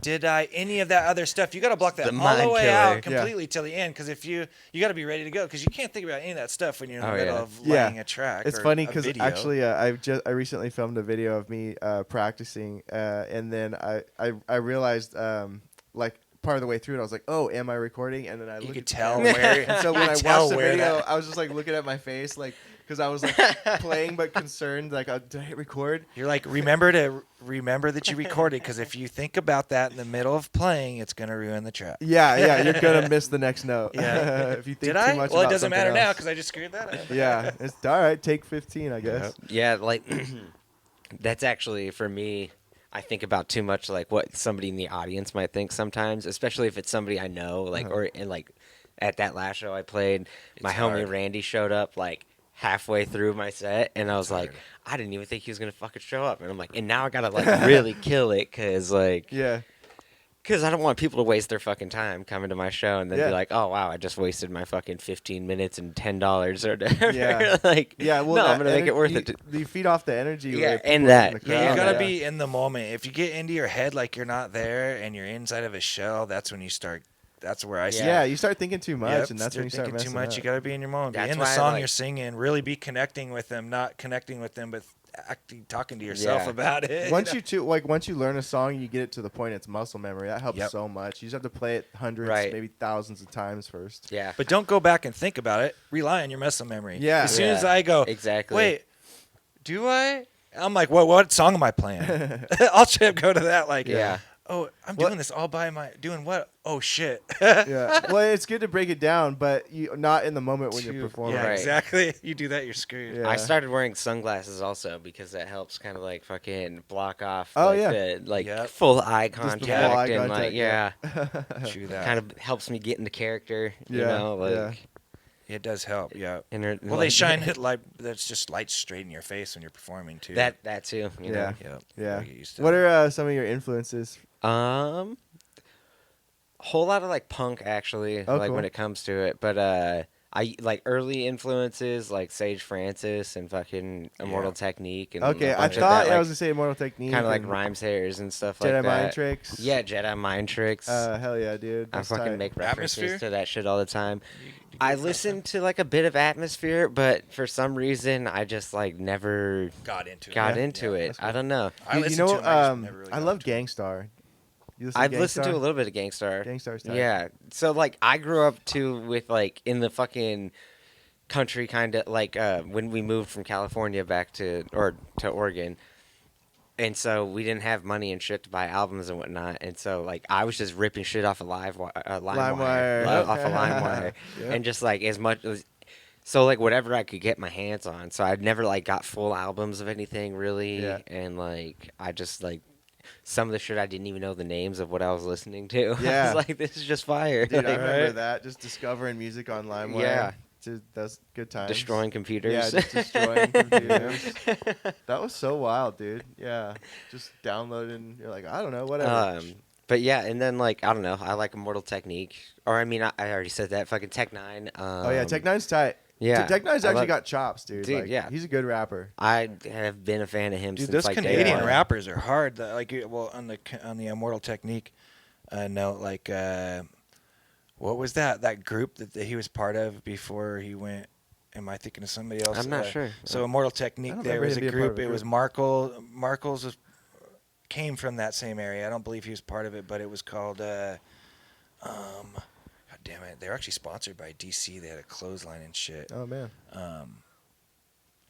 "Did I any of that other stuff?" You got to block that all the way out completely till the end, because if you got to be ready to go, because you can't think about any of that stuff when you're in the middle of laying a track. It's funny because actually I recently filmed a video of me practicing, and then I realized like part of the way through it, I was like, "Oh, am I recording?" And then I you looked could at tell the where. and so when I watched the video, I was just like looking at my face, like because I was like playing but concerned, like, did I hit record? You're like, remember that you recorded, because if you think about that in the middle of playing, it's gonna ruin the track. Yeah, you're gonna miss the next note. Yeah. If you think Did too I? much Well, it about doesn't matter something now else. because I just screwed that up. Yeah, it's all right. Take 15, I guess. Yeah, like that's actually for me. I think about too much like what somebody in the audience might think sometimes, especially if it's somebody I know. Like and like at that last show I played, my homie Randy showed up like halfway through my set, and I was like, I didn't even think he was gonna fucking show up, and I'm like, and now I gotta like really kill it, cause like because I don't want people to waste their fucking time coming to my show and then be like, oh wow, I just wasted my fucking 15 minutes and $10 or whatever. Like, well, no, I'm gonna make it worth it. You feed off the energy. And that. You gotta be in the moment. If you get into your head like you're not there and you're inside of a shell, that's when you start. That's where I start. Yeah, you start thinking too much, and that's when you start thinking messing too much. up. You gotta be in your moment. Be in the song you're singing. Really be connecting with them, not connecting with them, but talking to yourself about it. Once you learn a song, you get it to the point it's muscle memory. That helps so much. You just have to play it hundreds, maybe thousands of times first. Yeah. But don't go back and think about it. Rely on your muscle memory. Yeah. As soon as I go, wait, do I? I'm like, what song am I playing? I'll go to that like, oh, I'm doing this all by doing what? Oh shit. Well, it's good to break it down, but you not in the moment when you're performing. Yeah, exactly. You do that, you're screwed. Yeah. I started wearing sunglasses also because that helps kind of like fucking block off full eye contact and like True that. kind of helps me get into character. You know, like it does help. Yeah. And well, they shine light. That's just light straight in your face when you're performing too. That too. You know? Yeah. What are some of your influences? Whole lot of like punk actually, when it comes to it. But I like early influences like Sage Francis and fucking Immortal Technique. And I thought I was gonna say Immortal Technique. Kind of like Rhymes Hairs and stuff like that. Jedi Mind Tricks. Yeah, Jedi Mind Tricks. Hell yeah, dude. I fucking make references to that shit all the time. I listen to like a bit of Atmosphere, but for some reason I just like never got into it. Cool. I don't know. I love Gangstar. I've listened to a little bit of Gangstar. Gangstar's tight. Yeah. So like I grew up with like in the fucking country kind of like when we moved from California back to Oregon. And so we didn't have money and shit to buy albums and whatnot. And so like I was just ripping shit off of LimeWire. Off of LimeWire. And just like as much as so like whatever I could get my hands on. So I've never like got full albums of anything really. Yeah. And like I just like some of the shit I didn't even know the names of what I was listening to. Yeah. I was like, this is just fire. Dude, I remember that. Just discovering music on LimeWire. Yeah. That's good times. Destroying computers. Yeah, just destroying computers. That was so wild, dude. Yeah. Just downloading. You're like, I don't know, whatever. But yeah, and then like, I don't know. I like Immortal Technique. Or I mean, I already said that. Fucking Tech Nine. Oh, yeah. Tech Nine's tight. Yeah, Tech Nine's actually got chops, dude. Dude, like, yeah, he's a good rapper. I have been a fan of him since those like Canadian rappers are hard. Like, well, on the Immortal Technique note, like, what was that group that he was part of before he went? Am I thinking of somebody else? I'm not sure. So Immortal Technique, there was a group. It was Markles came from that same area. I don't believe he was part of it, but it was called. Damn it! They're actually sponsored by DC. They had a clothesline and shit. Oh man.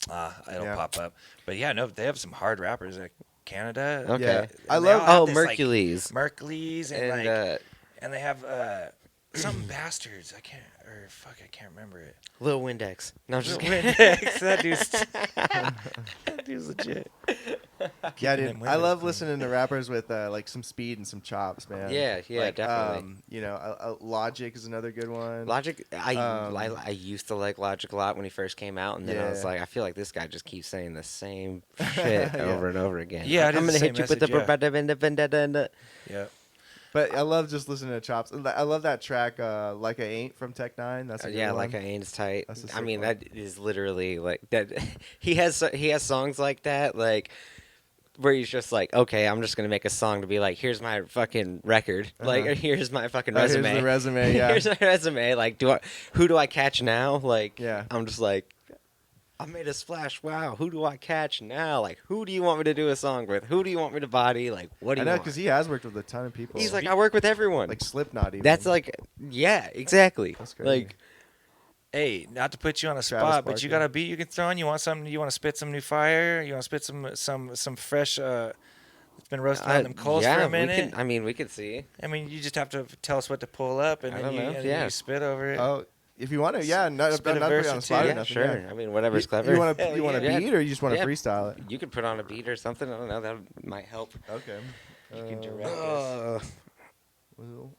It'll pop up. But yeah, no, they have some hard rappers like Canada. Okay. Yeah. I love Mercules. Mercules and they have some bastards. I can't remember it. Lil Windex. No, I'm just kidding. Windex. That dude's legit. Yeah, dude. I love listening to rappers with like some speed and some chops, man. Yeah, like, definitely. Logic is another good one. Logic, I used to like Logic a lot when he first came out, and then I was like, I feel like this guy just keeps saying the same shit over and over again. Yeah, I'm gonna hit you with the yeah. But I love just listening to chops. I love that track, Like I Ain't from Tech Nine. That's a good one. Like I Ain't's tight. I mean, one. that is literally like that. He has songs like that, like where he's just like, okay, I'm just gonna make a song to be like, here's my fucking record, like here's my fucking resume. Here's the resume. Yeah. Here's my resume. Like, who do I catch now? Like, yeah. I'm just like, I made a splash. Wow, who do I catch now? Like, who do you want me to do a song with? Who do you want me to body? Like, what do you want? I know, because he has worked with a ton of people. He's like, I work with everyone. Like Slipknot even. That's like, yeah, exactly. That's crazy. Like, hey, not to put you on a spot, but you got a beat you can throw in? You want something? You want to spit some new fire? You want to spit some fresh, it's been roasting on them coals for a minute? We could see. I mean, you just have to tell us what to pull up, and then you spit over it. Oh, If you want to, yeah, not Spit a put verse it or on the two. spot or Yeah, nothing. sure. Yeah. I mean, whatever's clever. You want to Yeah. beat or you just want to Yeah. freestyle it? You could put on a beat or something. I don't know. That might help. Okay. You can direct us. Well,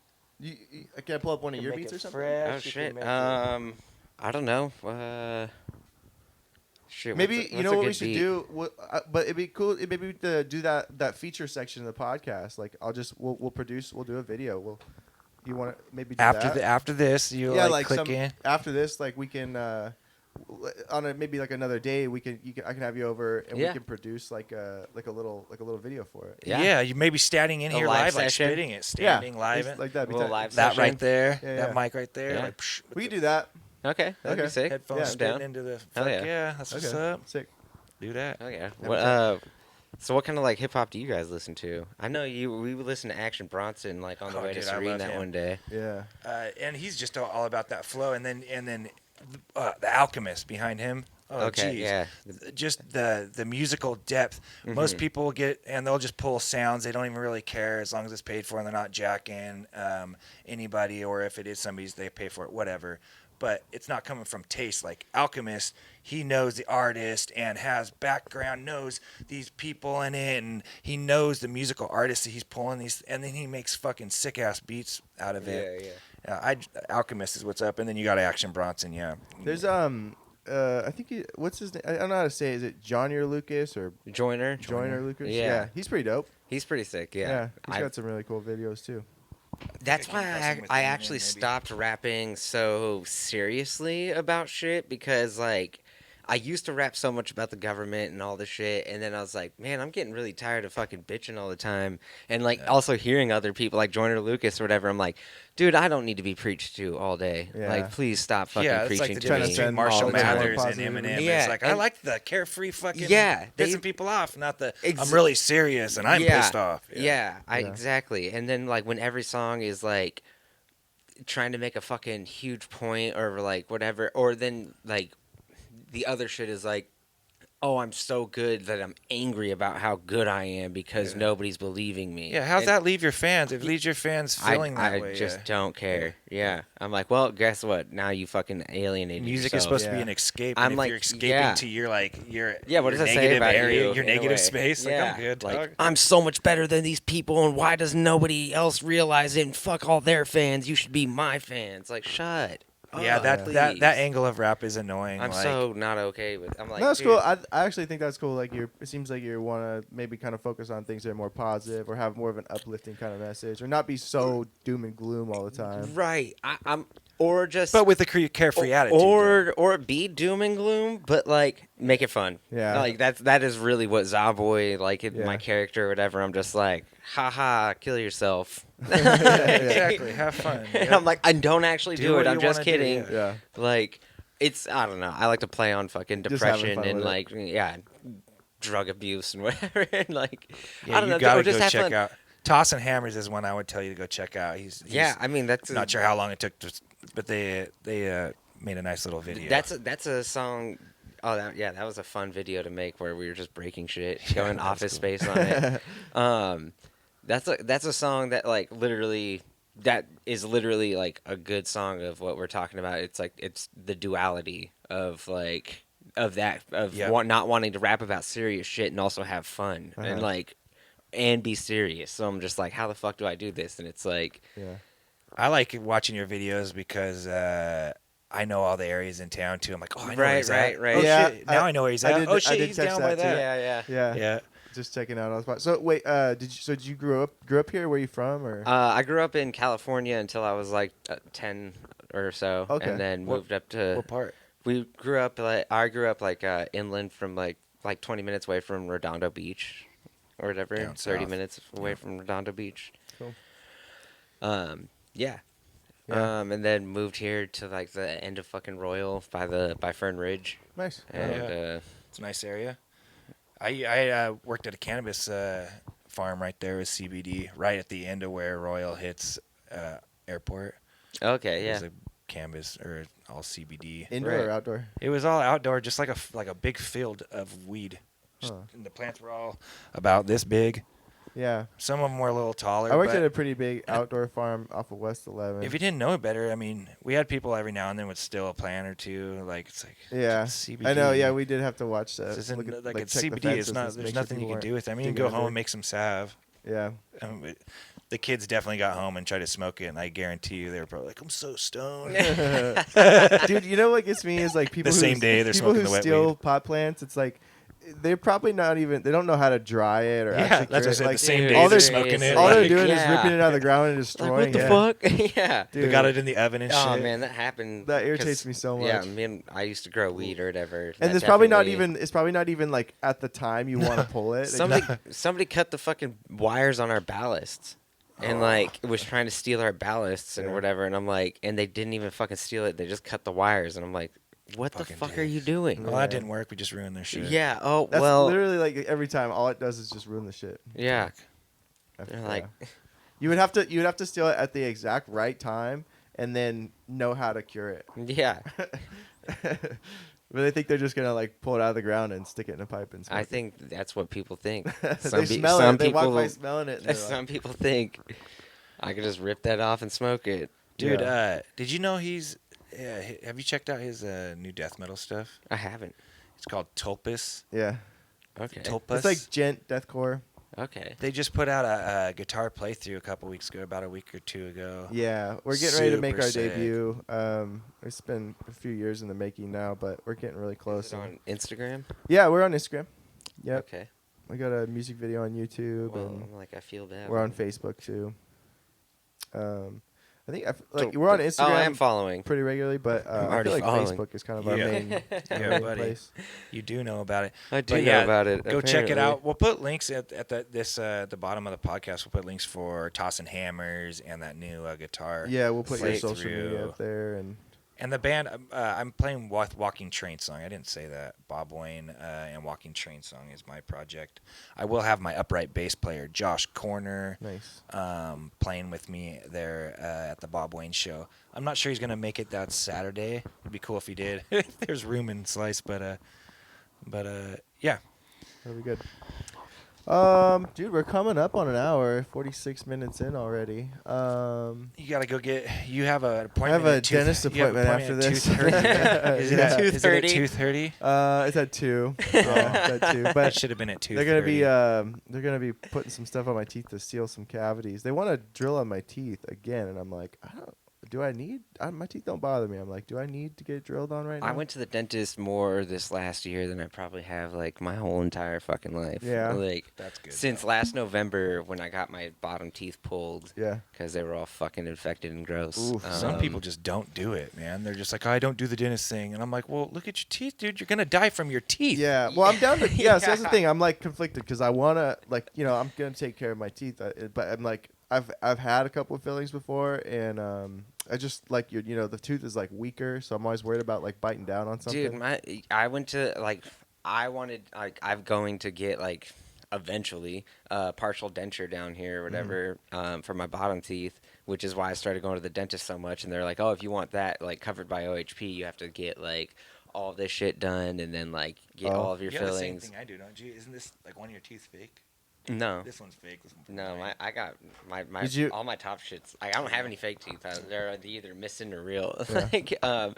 can I pull up one of your beats or something? Oh shit. I don't know. Shit. Maybe what's you know a what good we should beat? do. But it'd be cool. Maybe to do that feature section of the podcast. Like we'll do a video. You want to maybe do After that? after this, you click in. After this, like we can on maybe like another day I can have you over and we can produce like a little video for it. Yeah. You may be standing in A here live live, like session. spitting it, standing live. Like that'd be Little tight. live That session. right there, Yeah, that yeah. mic right there. Yeah. Like, We can do that. Okay. That'd be Okay. sick. headphones Yeah. spitting Down. into the. Hell Fuck yeah. yeah, that's what's Okay. up. Sick. Do that. Oh yeah. Yeah, What so what kind of like hip hop do you guys listen to? I know we would listen to Action Bronson like on the way dude, to I Serene love that him. one day. Yeah. And he's just all about that flow, and then the Alchemist behind him. Oh, Okay, geez. yeah. Just the musical depth. Most people they'll just pull sounds. They don't even really care as long as it's paid for, and they're not jacking anybody, or if it is somebody's, they pay for it, whatever. But it's not coming from taste. Like Alchemist, he knows the artist and has background, knows these people in it, and he knows the musical artist that he's pulling these, and then he makes fucking sick ass beats out of it. Yeah. Alchemist is what's up, and then you got Action Bronson, yeah. There's I think what's his name? I don't know how to say it. Is it Johnny or Lucas or Joyner. Joyner Lucas? Yeah. He's pretty dope. He's pretty sick. Yeah. Yeah. He's got some really cool videos too. That's I can why press him with I him, actually maybe. stopped rapping so seriously about shit because like I used to rap so much about the government and all this shit, and then I was like, man, I'm getting really tired of fucking bitching all the time, and like also hearing other people like Joyner Lucas or whatever. I'm like, dude, I don't need to be preached to all day. Yeah. Like, please stop fucking It's preaching like the to difference me between spend Marshall all the time. Mathers and Positive. Eminem. Yeah, It's like, I and- like the carefree fucking Yeah, they- pissing people off, not the Ex- I'm really serious and I'm Yeah, pissed off. Yeah, Yeah. exactly. And then like when every song is like trying to make a fucking huge point or like whatever, or then like the other shit is like, oh, I'm so good that I'm angry about how good I am because nobody's believing me. Yeah, how's And that leave your fans? It leaves your fans feeling that I way. just don't care. Yeah. I'm like, well, guess what? Now you fucking alienated Music is yourself. supposed to be Yeah. an escape. I'm And if like, you're escaping yeah. to your like your Yeah, what your does that say negative about area, you your in a negative way? space? Like Yeah. I'm good. Like, dog. I'm so much better than these people, and why does nobody else realize it? And fuck all their fans. You should be my fans. Like, shut. Yeah, up, that please. angle of rap is annoying. I'm like, so not okay with. I'm like, No, that's dude, cool. I actually think that's cool. Like it seems like you want to maybe kind of focus on things that are more positive or have more of an uplifting kind of message, or not be so doom and gloom all the time. right. I'm or just. but with the carefree attitude. or be doom and gloom, but like make it fun. Yeah. like that is really what Zaboy like in Yeah. my character or whatever. I'm just like, haha, kill yourself. Exactly. Have fun. And I'm like, I don't actually do what it. I'm you just wanna do, kidding. Yeah. Like, it's I don't know. I like to play on fucking Just having depression fun and with it. like drug abuse and whatever. And like, Yeah, I don't you know. gotta Or just go have check fun. out. Tossin The Hammers is one I would tell you to go check out. He's Yeah, I mean that's not sure how long it took, but they made a nice little video. That's a song. Oh, that was a fun video to make where we were just breaking shit, going that's Office cool. Space on it. That's a song that like literally that is literally like a good song of what we're talking about. It's like it's the duality of like of Yeah. not wanting to rap about serious shit and also have fun and like and be serious. So I'm just like, how the fuck do I do this? And it's like, Yeah. I like watching your videos because I know all the areas in town too. I'm like, oh, I know where he's at. right. Oh, Yeah, shit. Now I know where he's I at. did- Oh I shit, did he's catch down by that, too. that. Yeah. Yeah. Just checking out on the spot. So wait, did you grow up here? Where you from? Or I grew up in California until I was like 10 or so, Okay. and then What- moved up to. What part? I grew up like inland from like 20 minutes away from Redondo Beach, or whatever. Down 30 south. minutes away from Redondo Beach. Cool. Yeah. Yeah. And then moved here to like the end of fucking Royal by Fern Ridge, nice. and Yeah. It's a nice area. I worked at a cannabis farm right there with CBD, right at the end of where Royal hits airport. okay, It yeah. was a cannabis or all CBD. Indoor Right. or outdoor? It was all outdoor, just like a big field of weed. Just- Huh. And the plants were all about this big. Yeah. Some of them were a little taller. I worked but at a pretty big outdoor farm off of West 11. if you didn't know it better, I mean, we had people every now and then would steal a plant or two. Like it's like Yeah, CBD. I know. Yeah, we did have to watch that. This isn't, Look at, like it's check the CBD. fences It's not. and There's make sure nothing you people can do weren't with it. I mean, you can digging go home under. and make some salve. Yeah. The kids definitely got home and tried to smoke it, and I guarantee you they were probably like, "I'm so stoned." Dude, you know what gets me is like people The same day they're people smoking who the wet steal weed. pot plants. It's like they're probably not even. They don't know how to dry it or Yeah, actually that's what I cure said. it. Like, The same dude, day all they're they're smoking it. all they're like, doing is yeah. ripping it out of the ground and Like, destroying what the it. fuck? Yeah. Dude, They got it in the oven and Oh shit. man, that happened. That irritates 'cause, me so much. Yeah, I used to grow weed or whatever. And That it's probably not definitely- even. It's probably not even like at the time you want to pull it. Somebody cut the fucking wires on our ballasts. And like was trying to steal our ballasts and Yeah. whatever, and I'm like, and they didn't even fucking steal it. They just cut the wires, and I'm like, what the Fucking fuck are dicks. you doing? Well, that didn't work. We just ruined their shit. Yeah. Oh That's well. literally like every time. All it does is just ruin the shit. Yeah. After- They're like, yeah. you would have to steal it at the exact right time and then know how to cure it. yeah. But I think they're just gonna like pull it out of the ground and stick it in a pipe and smoke I it. think that's what people think. They smell some it. They walk people, by smelling it. And they're some like, people think I could just rip that off and smoke it. Dude, Yeah. did you know he's? Have you checked out his new death metal stuff? I haven't. It's called Tulpus. yeah, Okay. Tulpus. it's like gent deathcore. Okay. They just put out a guitar playthrough a couple weeks ago, about a week or two ago. Yeah, we're getting ready to make Super our sick. debut. It's been a few years in the making now, but we're getting really close. Is it on Instagram? Yeah, we're on Instagram. Yep, Okay. we got a music video on YouTube, Well, and I'm like, I feel bad. we're on Facebook too. I think we're on Instagram. Oh, I am following. pretty regularly, but I'm I already feel like following. Facebook is kind of our Yeah. main, our Yeah, main buddy. place. You do know about it. I do But know yeah, about it. Go check it apparently. out. We'll put links at the bottom of the podcast. We'll put links for Tossin Hammers and that new guitar. Yeah, we'll put your Playthrough. social media up there, and And the band, I'm playing with Walking Trainsong. I didn't say that. Bob Wayne and Walking Trainsong is my project. I will have my upright bass player, Josh Corner, nice. playing with me there at the Bob Wayne show. I'm not sure he's going to make it that Saturday. It'd be cool if he did. If there's room in Slice, but yeah. That'll be good. Dude, we're coming up on an hour, 46 minutes in already. You got to go get, you have an I appointment. have a at dentist you have an appointment after at this. 2:30? Is it Yeah. at 2:30? 2:30? It's at 2. Yeah, it's at 2. That But should have been at 2:30. they're gonna be putting some stuff on my teeth to seal some cavities. They want to drill on my teeth again, and I'm like, do I need? My teeth don't bother me. I'm like, do I need to get drilled on right now? I went to the dentist more this last year than I probably have like my whole entire fucking life. Yeah. Like That's good. since last November when I got my bottom teeth pulled Yeah. because they were all fucking infected and gross. Oof. Some people just don't do it, man. They're just like, I don't do the dentist thing. And I'm like, well, look at your teeth, dude. You're going to die from your teeth. Yeah. Well, I'm down to. Yeah. So that's the Yeah. thing. I'm like conflicted because I wanna I'm gonna take care of my teeth, but I'm like I've had a couple of fillings before, and I just like the tooth is like weaker, so I'm always worried about like biting down on something. Dude, I went to I'm going to get like eventually partial denture down here or whatever for my bottom teeth, which is why I started going to the dentist so much. And they're like, oh, if you want that like covered by OHP, you have to get like all this shit done and then like get all of your You have the same fillings. thing I do, don't you? Isn't this like one of your teeth fake? No. This one's fake. This one's No, fake. I got my Did you- all my top shits. I don't have any fake teeth. They're either missing or real. Yeah.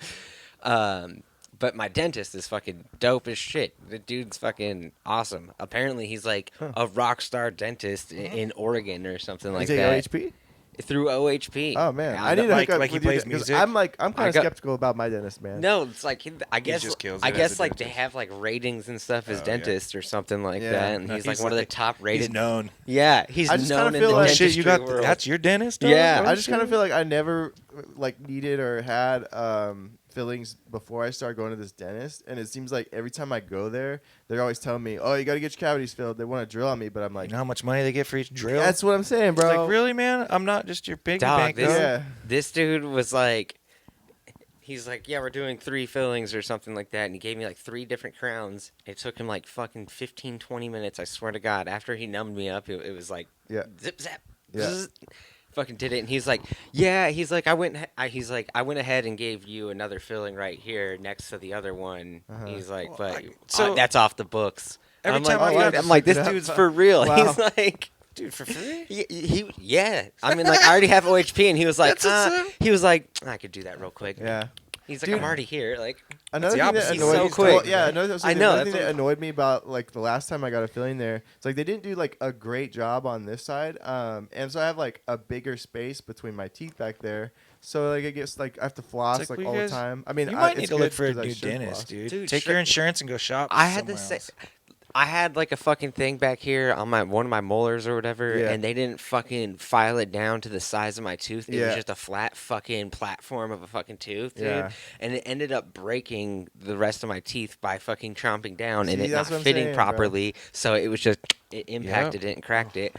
Like, but my dentist is fucking dope as shit. The dude's fucking awesome. Apparently, he's like a rock star dentist in Oregon or something like is it that. OHP? Through OHP. Oh man, Yeah, I need to like- hook up like he with you plays 'cause music? I'm kind I of got- skeptical about my dentist, man. No, it's like I guess just kills I it as guess a like they dentist. have like ratings and stuff as Oh, yeah. dentists or something like Yeah. that, and No, he's like he's one of the like- top He's rated. known. Yeah, he's I just known kinda in feel the like- dentistry Shit, you got world. that's your dentist? Yeah. I just kind of feel like I never like needed or had fillings before I started going to this dentist, and it seems like every time I go there, they're always telling me, "Oh, you got to get your cavities filled." They want to drill on me, but I'm like, You know how much money they get for each drill? "That's what I'm saying, It's bro." like, really, man? I'm not just your piggy Dog, bank. this- dog. Yeah. This dude was like, he's like, yeah, we're doing 3 fillings or something like that. And he gave me like 3 different crowns. It took him like fucking 15, 20 minutes. I swear to God. After he numbed me up, it was like, Yeah. zip, zap, Yeah. zzz. Fucking did it. And he's like, yeah, he's like, I went ahead and gave you another filling right here next to the other one. Uh-huh. He's like, Well, but so- that's off the books. Every I'm time like, I dude, got- I'm like, this Yeah. dude's for real. Wow. He's like, Dude, for free? Yeah. I mean, like, I already have OHP, and he was like, That's I could do that real quick. Yeah. He's like, Dude, I'm already here. Like, another thing that He's annoyed so me, quick. well, yeah, another thing that's that annoyed me about like the last time I got a filling there, it's like they didn't do like a great job on this side, and so I have like a bigger space between my teeth back there. So like it gets like I have to floss like all the time. I mean, you might need it's to good look for a 'cause I new should dentist, floss. dude. Take your insurance and go shop. I had the somewhere same. else. I had like a fucking thing back here on one of my molars or whatever, Yeah. and they didn't fucking file it down to the size of my tooth. It was Yeah. just a flat fucking platform of a fucking tooth, dude. Yeah. And it ended up breaking the rest of my teeth by fucking chomping down and See, it not that's what I'm fitting saying, bro. properly. So it was just it impacted it and cracked it.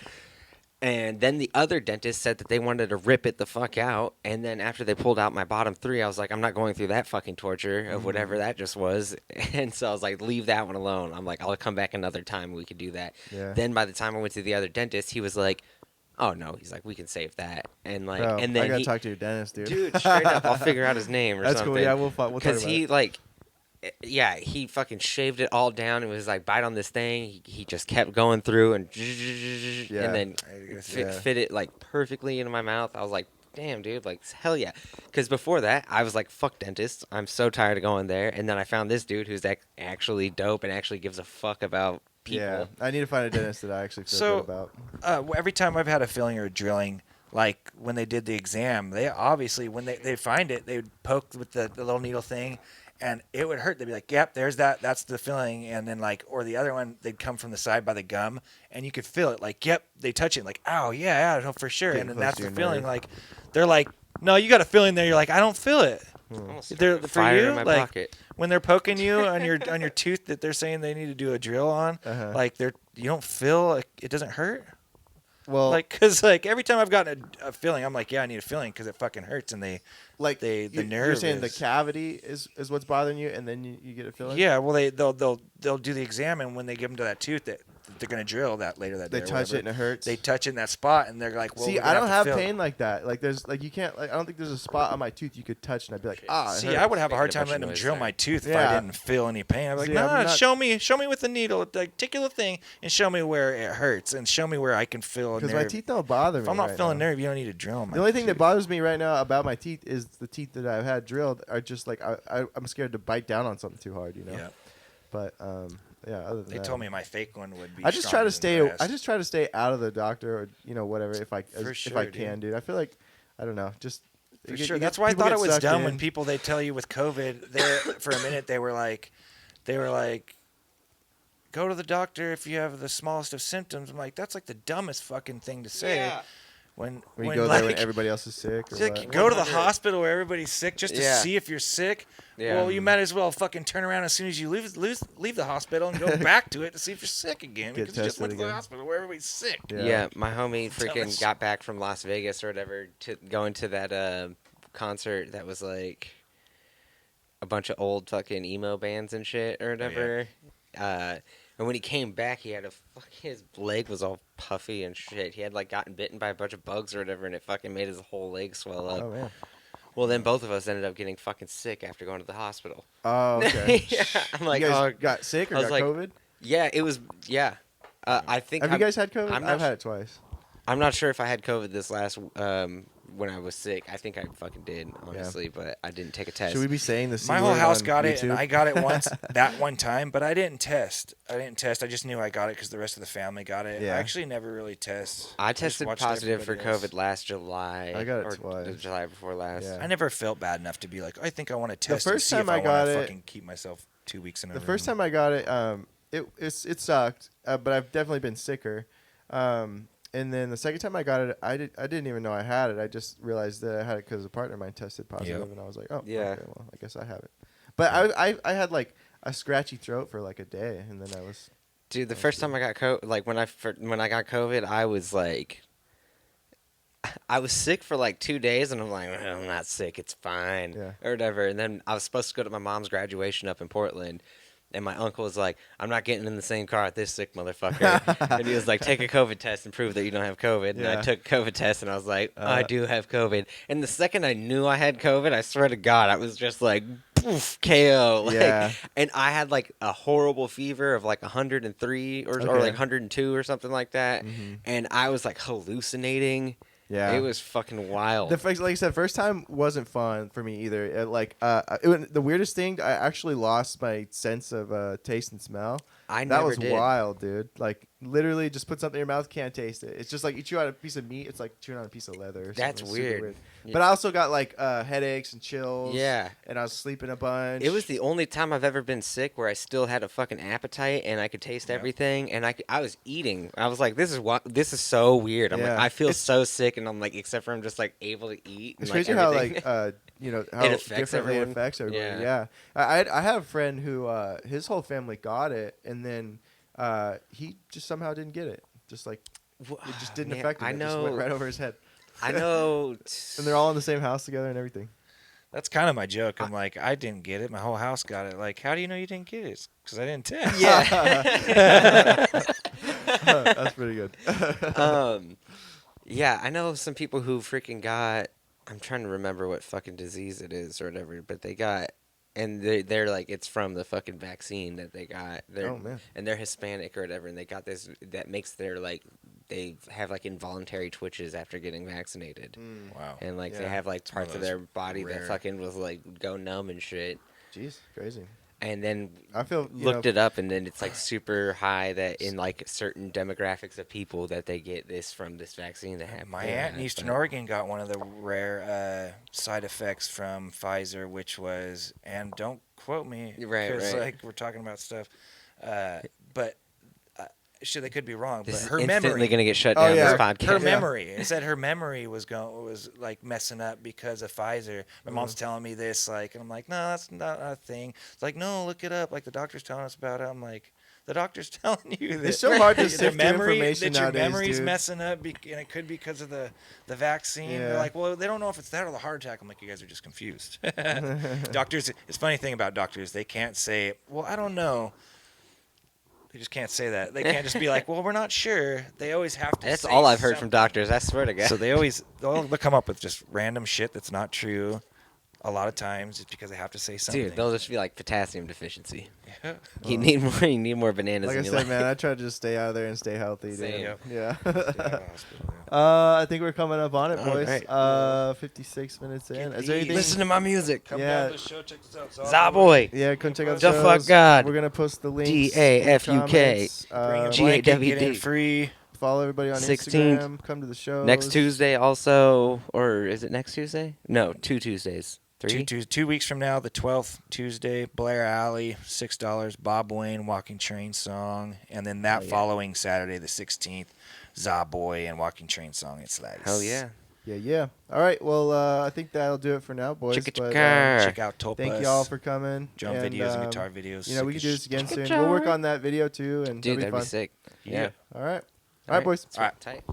And then the other dentist said that they wanted to rip it the fuck out. And then after they pulled out my bottom three, I was like, I'm not going through that fucking torture of whatever that just was. And so I was like, leave that one alone. I'm like, I'll come back another time. We could do that. Yeah. Then by the time I went to the other dentist, he was like, oh no. He's like, we can save that. And like, Bro, and then I gotta talk to your dentist, dude. dude, straight up, I'll figure out his name or That's something. cool. Yeah, we'll talk about he it. like, yeah, he fucking shaved it all down. It was like bite on this thing. He just kept going through and and then fit it like perfectly into my mouth. I was like, damn, dude, like hell yeah. Because before that, I was like, fuck dentists. I'm so tired of going there. And then I found this dude who's actually dope and actually gives a fuck about people. Yeah, I need to find a dentist that I actually feel good about. Every time I've had a filling or a drilling, like when they did the exam, they obviously when they find it, they would poke with the little needle thing. And it would hurt. They'd be like, "Yep, there's that. That's the filling." And then like, or the other one, they'd come from the side by the gum, and you could feel it. Like, "Yep," they touch it. Like, "Oh yeah, no, for sure." Getting And then close that's to the your filling. nerve. Like, they're like, "No, you got a filling there." You're like, "I don't feel it." They're for Fire you, in my like pocket. when they're poking you on your tooth that they're saying they need to do a drill on. Like you don't feel like it doesn't hurt. Well, Like, cause like every time I've gotten a filling, I'm like, yeah, I need a filling because it fucking hurts, and the nerve. You're saying the is- cavity is what's bothering you, and then you get a filling. Yeah, well, they'll do the exam, and when they give them to that tooth that they're gonna drill that later that day. They or touch whatever, it and it hurts. They touch it in that spot, and they're like, well, See, we're gonna I don't to have fill. pain like that. Like there's like you can't like I don't think there's a spot on my tooth you could touch and I'd be like, it See, hurts. I would have a hard Making a time bunch of letting them noise drill there. my tooth if Yeah. I didn't feel any pain. I'm like, See, I'm nah, not- show me with the needle, like take a little thing, and show me where it hurts, and show me where I can feel a Because nerve. my teeth don't bother me. If I'm not right feeling now. nerve, you don't need to drill my The only thing that tooth. bothers me right now about my teeth is the teeth that I've had drilled are just like I'm scared to bite down on something too hard, you know. Yeah, But yeah, other than they that, told me my fake one would be. I just try stronger to than stay. the rest. I just try to stay out of the doctor or whatever if I sure, can, dude. dude. I feel like I don't know, just For you get- sure. you get- That's why I people thought it get was sucked dumb in. when people they tell you with COVID. For a minute they were like, go to the doctor if you have the smallest of symptoms. I'm like, that's like the dumbest fucking thing to say. Yeah. When When you go there when like, everybody else is sick. Or it's like, what? go to the 100. hospital where everybody's sick just to Yeah. see if you're sick. Yeah. Well, you might as well fucking turn around as soon as you leave the hospital and go back to it to see if you're sick again. Get Because you just went tested to the again. hospital where everybody's sick. Yeah, my homie freaking Dumbest. got back from Las Vegas or whatever to going to that concert that was like a bunch of old fucking emo bands and shit or whatever. And when he came back, he had his leg was all puffy and shit. He had like gotten bitten by a bunch of bugs or whatever, and it fucking made his whole leg swell up. Oh man. Well, then both of us ended up getting fucking sick after going to the hospital. Oh okay. Yeah, I'm like, you guys oh, got sick or I was got like, COVID? yeah, it was, yeah. I think. Have you guys had COVID? I'm not I've had it twice. I'm not sure if I had COVID this last when I was sick. I think I fucking did, honestly, but I didn't take a test. Should we be saying this? My whole house got it, and I got it once that one time, but I didn't test. I just knew I got it because the rest of the family got it. Yeah. I actually never really test. I just tested watched positive for everybody else. COVID last July. I got it or twice. the July before last. Yeah. I never felt bad enough to be like, I think I want to test and first see if time I I got want to it- fucking keep myself 2 weeks in a The room. first time I got it, it sucked, but I've definitely been sicker. And then the second time I got it, I didn't even know I had it. I just realized that I had it because a partner of mine tested positive, Yep. and I was like, oh, Yeah. okay, well, I guess I have it. But I had like a scratchy throat for like a day, and then I was. Dude, the first time I got COVID, like when I got COVID, I was like, I was sick for like 2 days, and I'm like, well, I'm not sick, it's fine, Yeah. or whatever. And then I was supposed to go to my mom's graduation up in Portland, and my uncle was like, I'm not getting in the same car with this sick motherfucker. And he was like, take a COVID test and prove that you don't have COVID. And I Yeah. took a COVID test, and I was like, I do have COVID. And the second I knew I had COVID, I swear to God, I was just like, poof, KO. Like, Yeah. and I had like a horrible fever of like 103 or like 102 or something like that. Mm-hmm. And I was like hallucinating. Yeah. It was fucking wild. Like I said, first time wasn't fun for me either. The weirdest thing, I actually lost my sense of taste and smell. That was wild, dude. Like literally, just put something in your mouth, can't taste it. It's just like you chew out a piece of meat. It's like chewing on a piece of leather. Or That's something. weird. Yeah. But I also got like headaches and chills. Yeah. And I was sleeping a bunch. It was the only time I've ever been sick where I still had a fucking appetite and I could taste everything and I was eating. I was like, this is so weird. I'm like, I feel so sick, and I'm like, except for I'm just like able to eat. It's and, crazy how like how it affects differently everyone. it affects everybody. Yeah. I have a friend who his whole family got it, and then he just somehow didn't get it. Just like it just didn't affect him. I It know. just went right over his head. I know. And they're all in the same house together and everything. That's kind of my joke. I'm like, I didn't get it. My whole house got it. Like, how do you know you didn't get it? Because I didn't test. Yeah. That's pretty good. Yeah, I know some people who freaking got. I'm trying to remember what fucking disease it is or whatever, but they got, and they're like, it's from the fucking vaccine that they got. Oh man. And they're Hispanic or whatever, and they got this that makes their like they have like involuntary twitches after getting vaccinated. Wow. And like they have like parts of their body that fucking was like go numb and shit. Jeez, crazy. And then I feel looked it up, and then it's like super high that in like certain demographics of people that they get this from this vaccine that have. My aunt in Eastern Oregon got one of the rare side effects from Pfizer, which was, and don't quote me, because like we're talking about stuff, but shit, they could be wrong. This but her is instantly memory going to get shut down. This podcast. Her memory. It said her memory was like messing up because of Pfizer. My mom's telling me this, like, and I'm like, no, that's not a thing. It's like, no, look it up. Like the doctor's telling us about it. I'm like, the doctor's telling you that it's so hard to sift through information that your nowadays, memory's dude. messing up, and it could be because of the vaccine. Yeah. They're like, well, they don't know if it's that or the heart attack. I'm like, you guys are just confused. Doctors. It's a funny thing about doctors. They can't say, well, I don't know. They just can't say that. They can't just be like, well, we're not sure. They always have to. That's say all I've heard something. from doctors. I swear to God. So they'll come up with just random shit that's not true. A lot of times it's because they have to say something. Dude, they'll just be like potathing deficient. Yeah. You need more bananas. Like I in your said, life. man, I try to just stay out of there and stay healthy. Dude. Same. Yep. Yeah. Hospital, I think we're coming up on it, All boys. right. 56 minutes in. Get Is there anything? Listen to my music. Come Yeah. down to the show. Check this out. Zaboy. Yeah, come check out The shows. fuck God. We're gonna post the links. DAFUK. comments. Bring a G- blanket, GAWD. get in free. Follow everybody on 16th. Instagram. Come to the show. Next Tuesday also, or is it next Tuesday? No, 2 Tuesdays. 3? 2 weeks from now, the 12th, Tuesday, Blairalley, $6, Bob Wayne, Walking Trainsong. And then that following Saturday, the 16th, Zaboy and Walking Trainsong. It's like, Hell yeah. Yeah. All right. Well, I think that'll do it for now, boys. Chicka But, chicka. check out Topas. thank y'all for coming. drum and, videos and guitar videos. You know, we can Sick do as this again Chicka soon. We'll work on that video too, and Dude, it'll that'd be be fun. sick. Yeah. All right, boys. All right. Tight.